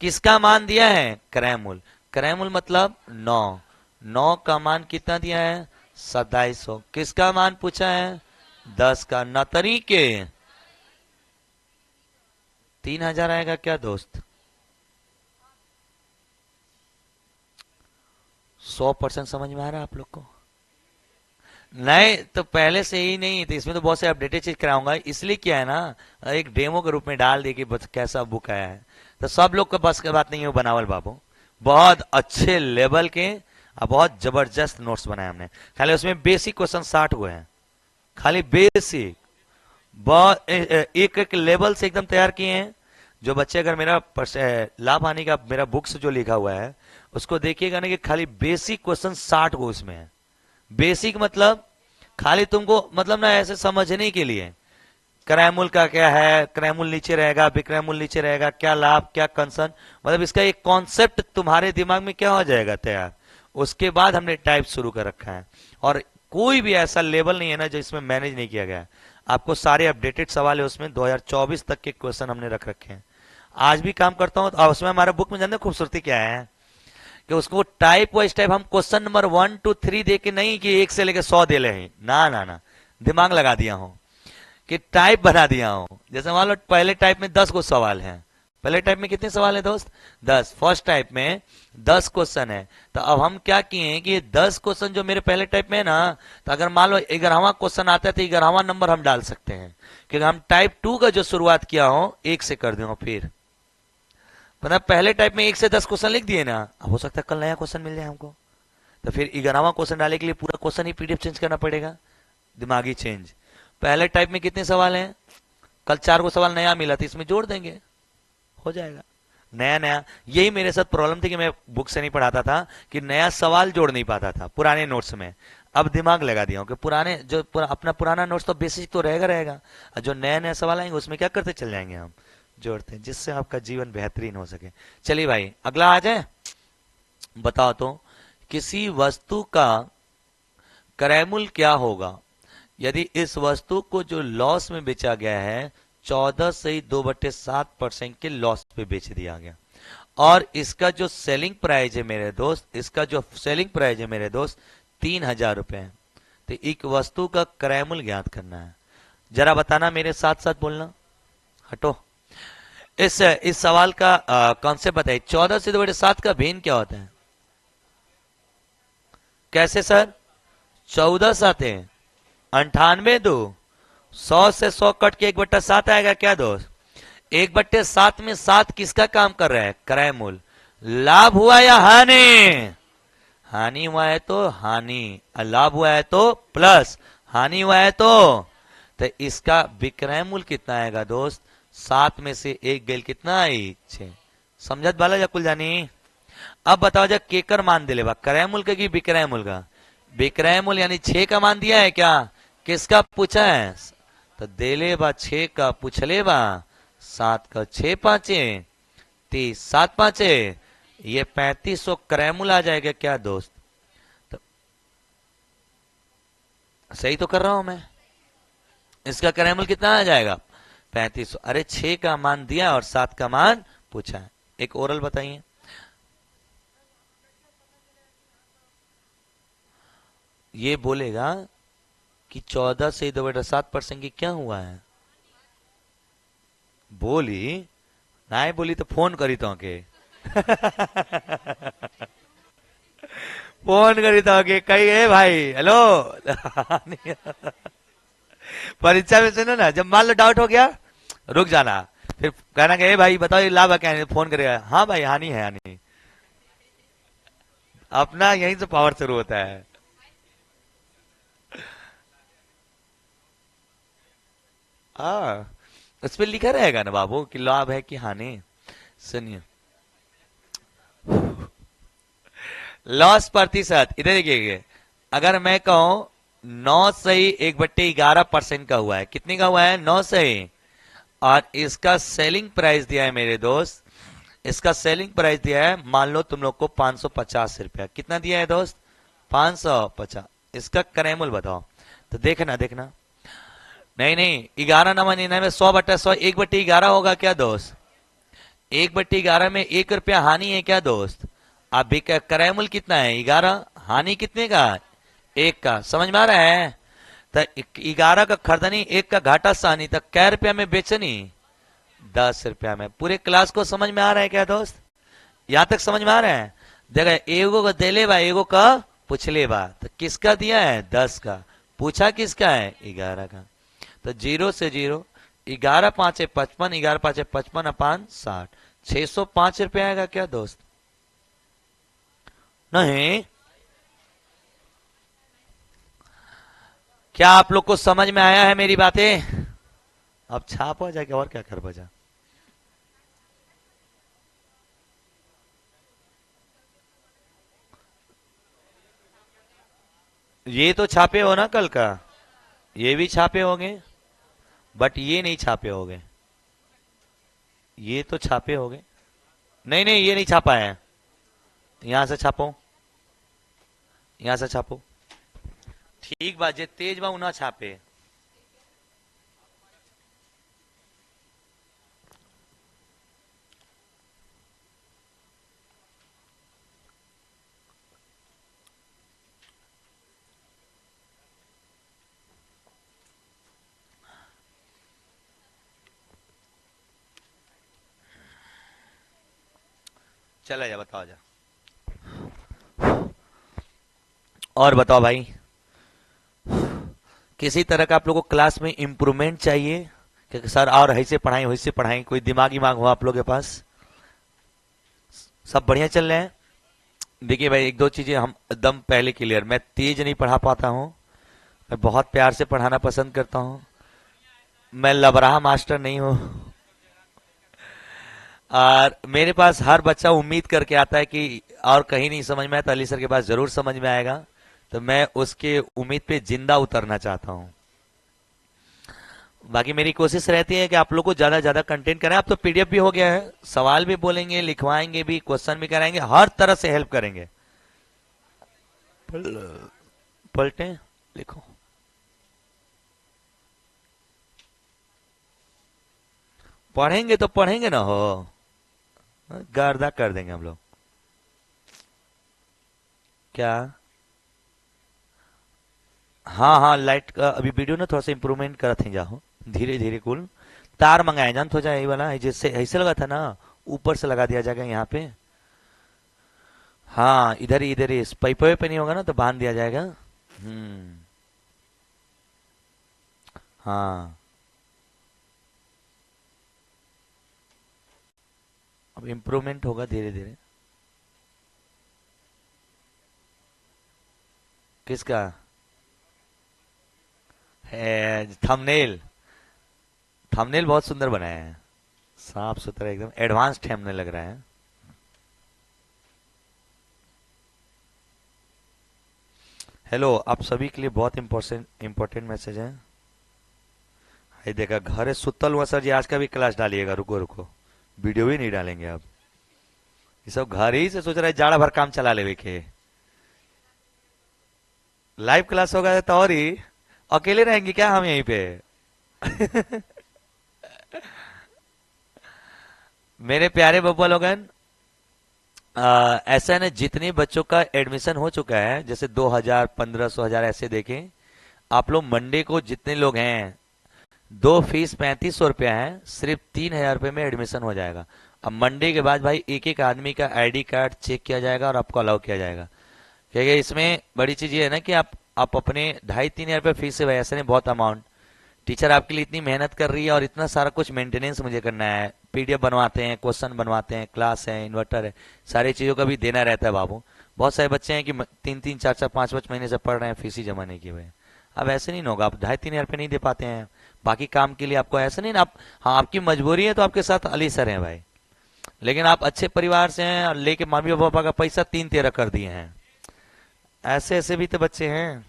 Speaker 1: किसका मान दिया है, क्रय मूल्य, क्रय मूल्य मतलब 9, 9 का मान कितना दिया है 2700, किसका मान पूछा है 10 का, न तरीके 3000 आएगा क्या दोस्त, 100% समझ में आ रहा है आप लोग को, नहीं तो पहले से ही नहीं तो इसमें तो बहुत से अपडेटेड चीज कराऊंगा, इसलिए क्या है ना एक डेमो के रूप में डाल दे कि कैसा बुक आया है, तो सब लोग का बस की बात नहीं है बनावल बाबू, बहुत अच्छे लेवल के और बहुत जबरदस्त नोट्स बनाए हमने, खाली उसमें बेसिक क्वेश्चन 60 हुए हैं, खाली बेसिक, बहुत एक एक लेवल से एकदम तैयार किए हैं। जो बच्चे अगर मेरा लाभ हानि का मेरा बुक्स जो लिखा हुआ है उसको देखिएगा ना कि खाली बेसिक क्वेश्चन 60 को उसमें है, बेसिक मतलब खाली तुमको मतलब ना ऐसे समझने के लिए, क्रय मूल्य का क्या है, क्रय मूल्य नीचे रहेगा, विक्रय मूल्य नीचे रहेगा, क्या लाभ क्या कंसर्न, मतलब इसका एक कॉन्सेप्ट तुम्हारे दिमाग में क्या हो जाएगा तैयार। उसके बाद हमने टाइप शुरू कर रखा है, और कोई भी ऐसा लेवल नहीं है ना जो इसमें मैनेज नहीं किया गया है। आपको सारे अपडेटेड सवाल है उसमें, 2024 तक के क्वेश्चन हमने रख रखे हैं, आज भी काम करता हूं। और उसमें हमारा बुक में जानते खूबसूरती क्या है कि उसको टाइप वाइज टाइप हम क्वेश्चन नंबर 1 2 3 दे के नहीं कि 1 से लेकर 100 दे ले हैं, ना ना ना, दिमाग लगा दिया हूं कि टाइप बना दिया हूं। जैसे मान लो पहले टाइप में 10 को सवाल है, पहले टाइप में कितने सवाल है दोस्त 10, फर्स्ट टाइप में 10 क्वेश्चन है। तो अब हम क्या किए हैं कि 10 क्वेश्चन जो मेरे पहले टाइप में है ना, तो अगर मान लो 11वां क्वेश्चन आता है तो 11वां नंबर हम डाल सकते हैं, क्योंकि हम टाइप 2 का जो शुरुआत किया हो 1 से कर दूंगा, फिर मतलब पहले टाइप में 1 से 10 क्वेश्चन लिख दिए ना, अब हो सकता है कल नया क्वेश्चन मिल जाए हमको, तो फिर 11वां क्वेश्चन डालने के लिए पूरा क्वेश्चन ही पीडीएफ चेंज करना पड़ेगा, दिमागी चेंज। पहले टाइप में कितने सवाल हैं, कल 4 को सवाल नया मिला तो इसमें जोड़ देंगे, हो जाएगा नया नया। यही मेरे साथ प्रॉब्लम थी कि मैं बुक से नहीं पढ़ाता था, कि नया सवाल जोड़ नहीं पाता था पुराने नोट्स में। अब दिमाग लगा दिया हूं कि पुराने जो अपना पुराना नोट्स तो बेसिक तो रहेगा रहेगा, और जो नया नया सवाल आएंगे उसमें क्या करते चल जाएंगे हम, जोड़ते हैं, जिससे आपका जीवन बेहतरीन हो सके। चलिए भाई अगला आ जाए, बताओ तो किसी वस्तु का क्रय मूल्य क्या होगा यदि इस वस्तु को जो लॉस में बेचा गया है 14 से 2/7% के लॉस पे बेच दिया गया, और इसका जो सेलिंग प्राइस है मेरे दोस्त, इसका जो सेलिंग प्राइस है मेरे दोस्त 3,000 रुपए है। तो एक वस्तु का क्रय मूल्य ज्ञात करना है। जरा बताना, मेरे साथ साथ बोलना। हटो, इस सवाल का कॉन्सेप्ट बताइए। 14 से 2/7 का भिन्न क्या होता है? कैसे सर? 14 7 98 2, 100 से 100 कट के 1/7 आएगा क्या दोस्त? 1/7 में 7 किसका काम कर रहा है? क्रय मूल्य। लाभ हुआ या हानि? हानि हुआ है तो हानि, लाभ हुआ है तो प्लस, हानि हुआ है तो इसका विक्रय मूल्य कितना आएगा दोस्त? 7 में से 1 गेल कितना आई? 6। समझत बाला या कुल जानी? अब बताओ जा केकर मान दिले बा, क्रय मूल्य का कि विक्रय मूल्य का? विक्रय मूल्य यानी 6 का मान दिया है क्या? किसका पूछा है? तो देले बा 6 का, पूछले बा 7 का। 6 पांचे 30, 7 पांचे ये 3500 क्रय मूल्य आ जाएगा क्या दोस्त? तो सही तो कर रहा हूं मैं? इसका क्रय मूल्य कितना आ जाएगा? 3500। अरे 6 का मान दिया और 7 का मान पूछा है। एक ओरल बताइए। ये बोलेगा कि 14 से 2/7% की क्या हुआ है? बोली नहीं बोली तो फोन करी तो के फोन करी तो के कही है भाई हेलो परीक्षा में सुनो ना, जब मान लो डाउट हो गया रुक जाना, फिर कहना कि भाई बताओ ये लाभ है क्या? फोन करेगा, हाँ भाई हानि है, हानि। अपना यहीं से पावर शुरू होता है। हाँ, उस पर लिखा रहेगा ना बाबू कि लाभ है कि हानि। सुनिए, लॉस प्रतिशत इधर देखिए। अगर मैं कहूं 9 से 1/11% का हुआ है, कितने का हुआ है? 9 से। और इसका सेलिंग प्राइस दिया है मेरे दोस्त, इसका सेलिंग प्राइस दिया है मान लो तुम लोग को 550 रुपया। कितना दिया है दोस्त? 550। इसका क्रय मूल्य बताओ। तो देखना देखना, नहीं नहीं 11 ना मानी में 100/100 1/11 होगा क्या दोस्त? 1/11 में 1 रुपया हानि है क्या दोस्त? अब क्रय मूल्य कितना है? 11। हानि कितने का? 1 का। समझ में आ रहा है? तो 11 का खरीदनी, 1 का घाटा सहनी, तो कै रुपया में बेचनी? 10 रुपया में। पूरे क्लास को समझ में आ रहा है क्या दोस्त? यहां तक समझ में आ रहा है? देखा, एगो का देले बा, एगो का पूछले बा, तो किसका दिया है? 10 का। पूछा किसका है? 11 का। तो 0 से 0, 11×5=55, 11×5=55 605 रुपया आएगा क्या दोस्त? नहीं, क्या आप लोग को समझ में आया है मेरी बातें? अब छाप हो जाएगा और क्या कर बजा। ये तो छापे हो ना कल का, ये भी छापे होंगे, बट ये नहीं छापे होंगे। ये तो छापे होंगे। नहीं नहीं ये नहीं छापा है। यहां से छापो, यहां से छापो। ठीक बा, जे तेज बा उना छापे। चला जा, बताओ जा। और बताओ भाई, किसी तरह का आप लोगों को क्लास में इंप्रूवमेंट चाहिए? क्योंकि सर और ऐसे पढ़ाई वैसे पढ़ाई, कोई दिमागी मांग हो आप लोगों के पास? सब बढ़िया चल रहे हैं? देखिए भाई, एक दो चीजें हम एकदम पहले क्लियर, मैं तेज नहीं पढ़ा पाता हूँ, मैं बहुत प्यार से पढ़ाना पसंद करता हूँ, मैं लबराह मास्टर नहीं हूँ। और मेरे पास हर बच्चा उम्मीद करके आता है कि और कहीं नहीं समझ में आया तो अली सर के पास जरूर समझ में आएगा, तो मैं उसके उम्मीद पे जिंदा उतरना चाहता हूँ। बाकी मेरी कोशिश रहती है कि आप लोग को ज्यादा से ज्यादा कंटेंट करें। अब तो पीडीएफ भी हो गया है, सवाल भी बोलेंगे, लिखवाएंगे भी, क्वेश्चन भी कराएंगे, हर तरह से हेल्प करेंगे। पलटे लिखो। पढ़ेंगे तो पढ़ेंगे ना हो, गर्दा कर देंगे हम लोग। क्या? हाँ हाँ, लाइट का अभी वीडियो ना थोड़ा सा इम्प्रूवमेंट करत ही जाओ, धीरे धीरे कुल। तार मंगाए जान हो जाए यही वाला, जैसे ऐसे लगा था ना, ऊपर से लगा दिया जाएगा यहाँ पे। हाँ, इधर ही पाइप पे नहीं होगा ना तो बांध दिया जाएगा। हम्म। हाँ, अब इम्प्रूवमेंट होगा धीरे धीरे। किसका? है थंबनेल। थंबनेल बहुत सुंदर बनाया है, साफ सुथरा एकदम एडवांस थंबनेल लग रहा है। हेलो, आप सभी के लिए बहुत इम्पोर्टेंट मैसेज है। ये देखा, घर है सुतल हुआ सर जी, आज का भी क्लास डालिएगा। रुको रुको, वीडियो भी नहीं डालेंगे अब। ये सब घर ही से सोच रहा है जाड़ा भर काम चला लेवे के। लाइव क्लास होगा तो और ही अकेले रहेंगे क्या हम यहीं पे? मेरे प्यारे बब्बा लोगन, ऐसा है ना, जितने बच्चों का एडमिशन हो चुका है, जैसे 2000 1500 1000 ऐसे देखें, आप लोग मंडे को जितने लोग हैं, दो फीस 3500 रुपया है, सिर्फ 3000 रुपये में एडमिशन हो जाएगा। अब मंडे के बाद भाई एक एक आदमी का आईडी कार्ड चेक किया जाएगा और आपको अलाउ किया जाएगा। क्योंकि इसमें बड़ी चीज ये है ना कि आप अपने 2500 3 हजार रुपये फीस से, भाई ऐसा नहीं बहुत अमाउंट, टीचर आपके लिए इतनी मेहनत कर रही है और इतना सारा कुछ मेंटेनेंस मुझे करना है, पीडीएफ बनवाते हैं, क्वेश्चन बनवाते हैं, क्लास है, इन्वर्टर है, सारी चीजों का भी देना रहता है बाबू। बहुत सारे बच्चे हैं कि 3 3 4 4 5 5 महीने से पढ़ रहे हैं फीस ही जमा नहीं की हुए। अब ऐसे नहीं ना होगा, आप 2500 3 हजार रुपये नहीं दे पाते हैं बाकी काम के लिए, आपको ऐसा नहीं ना आप, हाँ आपकी मजबूरी है तो आपके साथ अली सर हैं भाई, लेकिन आप अच्छे परिवार से हैं और लेके मम्मी पापा का पैसा 3 13 कर दिए हैं। ऐसे ऐसे भी तो बच्चे हैं।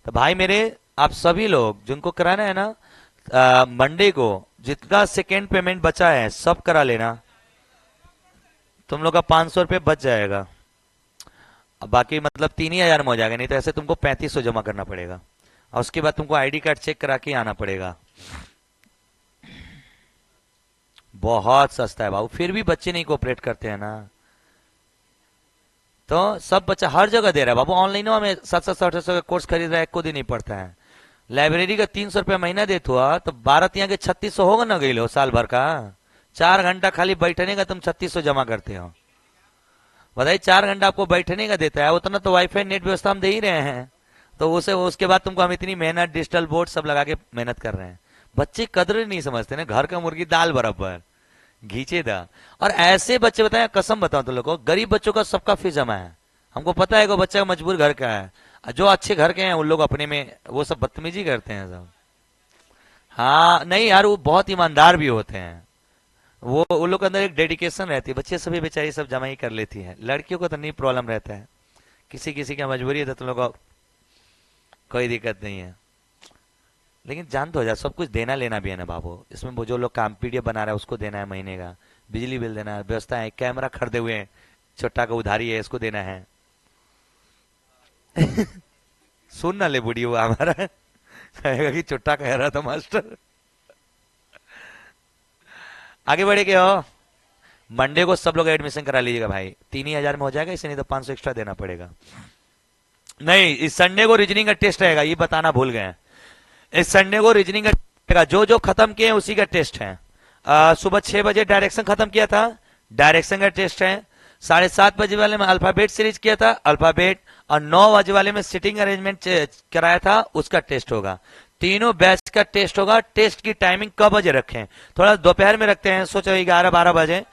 Speaker 1: तो भाई मेरे, आप सभी लोग जिनको कराना है ना, मंडे को जितना सेकेंड पेमेंट बचा है सब करा लेना। तुम लोग का 500 रुपये बच जाएगा। अब बाकी मतलब 3000 में हो जाएगा, नहीं तो ऐसे तुमको 3500 जमा करना पड़ेगा और उसके बाद तुमको आईडी कार्ड चेक करा के आना पड़ेगा। बहुत सस्ता है बाबू, फिर भी बच्चे नहीं कोऑपरेट करते हैं ना। तो सब बच्चा हर जगह दे रहा है बाबू, ऑनलाइन में 700 800 का कोर्स खरीद रहा है, एक को दिन नहीं पड़ता है। लाइब्रेरी का 300 रुपया महीना देते हुआ तो 12 के 3600 होगा ना, गई लो साल भर का। 4 घंटा खाली बैठने का तुम 3600 जमा करते हो। बताइए, 4 घंटा आपको बैठने का देता है, उतना तो वाईफाई नेट व्यवस्था हम दे ही रहे हैं। तो उसे उसके बाद तुमको हम इतनी मेहनत, डिजिटल बोर्ड सब लगा के मेहनत कर रहे हैं। बच्चे कदर नहीं समझते ना, घर का मुर्गी दाल बराबर घीचे दा। और ऐसे बच्चे, बताए कसम बताओ तुम लोग को, गरीब बच्चों का सबका फीस जमा है। हमको पता है कि बच्चा मजबूर घर का है, जो अच्छे घर के हैं उन लोग अपने में वो सब बदतमीजी करते हैं सब। हाँ नहीं यार, वो बहुत ईमानदार भी होते हैं। वो उन लोग के अंदर एक डेडिकेशन रहती है। बच्चे सभी बेचारी सब जमा ही कर लेती है, लड़कियों को तो नहीं प्रॉब्लम रहता है, किसी किसी की मजबूरी है तो तुम लोग को कोई दिक्कत नहीं है। लेकिन जान तो हो जाए, सब कुछ देना लेना भी है ना बाबू इसमें। वो जो लोग काम पीडीएफ बना रहा है उसको देना है महीने का, बिजली बिल देना है, व्यवस्था है, कैमरा खरीदे हुए हैं, छोटा का उधारी है, इसको देना है। सुन ना ले बुढ़ी वो हमारा, कहेगा कि चुट्टा कह रहा था मास्टर। आगे बढ़े क्या हो, मंडे को सब लोग एडमिशन करा लीजिएगा भाई, 3000 में हो जाएगा, इसे नहीं तो 500 एक्स्ट्रा देना पड़ेगा। नहीं, इस संडे को रीजनिंग का टेस्ट रहेगा, ये बताना भूल गए हैं। इस संडे को रीजनिंग का रहेगा, जो जो खत्म किए हैं उसी का टेस्ट है। सुबह 6 बजे डायरेक्शन खत्म किया था, डायरेक्शन का टेस्ट है। 7:30 बजे वाले में अल्फाबेट सीरीज किया था, अल्फाबेट। और 9 बजे वाले में सिटिंग अरेंजमेंट कराया था, उसका टेस्ट होगा। तीनों बैच का टेस्ट होगा। टेस्ट की टाइमिंग कब बजे रखें? थोड़ा दोपहर में रखते हैं, सोचो 11 12 बजे,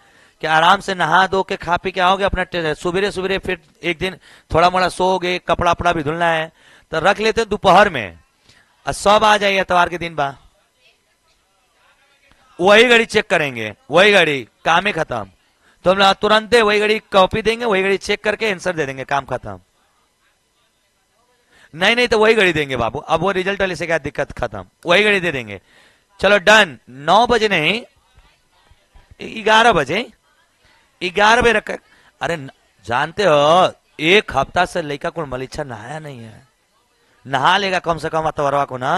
Speaker 1: कि आराम से नहा धो के खा पी के आओगे अपना, सुबह सुबह फिर एक दिन थोड़ा मोड़ा सोओगे, कपड़ा अपड़ा भी धुलना है, तो रख लेते हैं दोपहर में। और सब आ जाइए इतवार के दिन बा, वही घड़ी चेक करेंगे, वही घड़ी काम ही खत्म। तो हम लोग तुरंत वही घड़ी कॉपी देंगे, वही घड़ी चेक करके आंसर दे देंगे, काम खत्म। नहीं नहीं, तो वही घड़ी देंगे बाबू, अब वो रिजल्ट वाले से क्या दिक्कत, खत्म, वही घड़ी दे देंगे। चलो डन। 9 बजे नहीं, 11 बजे, 11 बजे रख। अरे जानते हो, एक हफ्ता से लड़का को मलिच्छा नहाया नहीं है। नहा लेगा कम से कम अतवारवा को ना,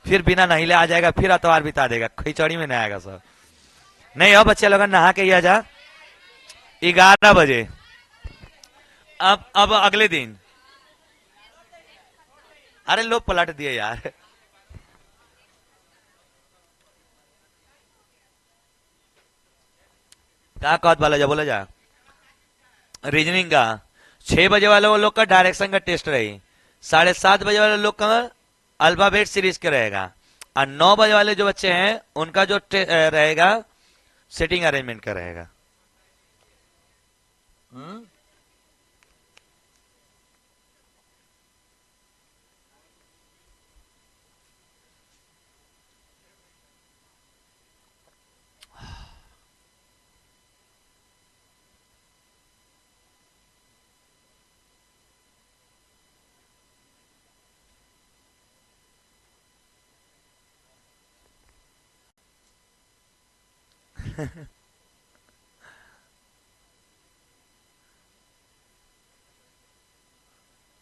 Speaker 1: फिर बिना नहिले आ जाएगा, फिर अतवार बिता देगा, खिचड़ी में नहाएगा सब। नहीं हो बच्चे लोग, नहा के ही आ जा। 11 बजे। अब अगले दिन, अरे लो पलट दिए यार। क्या कहत वाला जा, बोला जा। रीजनिंग का 6 बजे वाले वो लोग का डायरेक्शन का टेस्ट रही। 7:30 बजे वाले लोग का अल्फाबेट सीरीज का रहेगा। और 9 बजे वाले जो बच्चे हैं उनका जो रहेगा सेटिंग अरेंजमेंट का रहेगा। हम्म?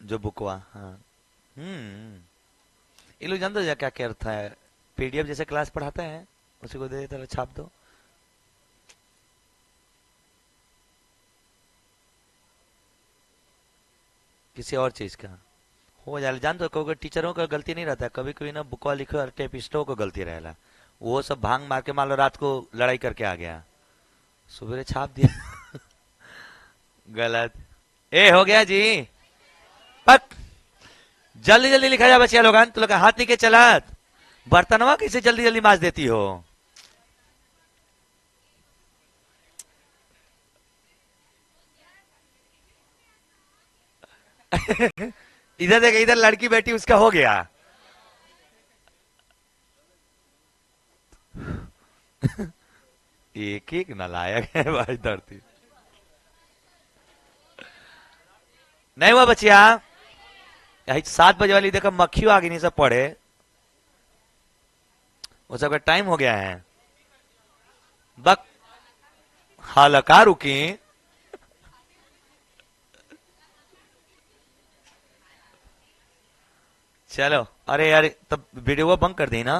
Speaker 1: जो बुकवा, हाँ। ये लोग जानते हो क्या क्या अर्थ है? पीडीएफ जैसे क्लास पढ़ाते हैं उसी को दे देते, छाप दो। किसी और चीज का हो जाए, जानते हो कोई टीचरों का गलती नहीं रहता, कभी कभी ना बुकवा लिखो और टेपिस्टो को गलती रहेला। वो सब भांग मार के मान लो रात को लड़ाई करके आ गया, सुबह छाप दिया। गलत। ए हो गया जी। पक। जल्दी जल्दी लिखा जा बच्चिया लोग, तो लोग हाथ नहीं के चलात, बर्तनवा कैसे जल्दी जल्दी माज देती हो। इधर देख, इधर लड़की बैठी, उसका हो गया। एक एक नालायक है भाई धरती। नहीं हुआ बच्चिया। 7 बजे वाली देखो मक्खियों आगे नहीं सब पढ़े, वो सबका टाइम हो गया है। बक। हालका रुकी। चलो, अरे यार तब वीडियो को बंद कर दी ना।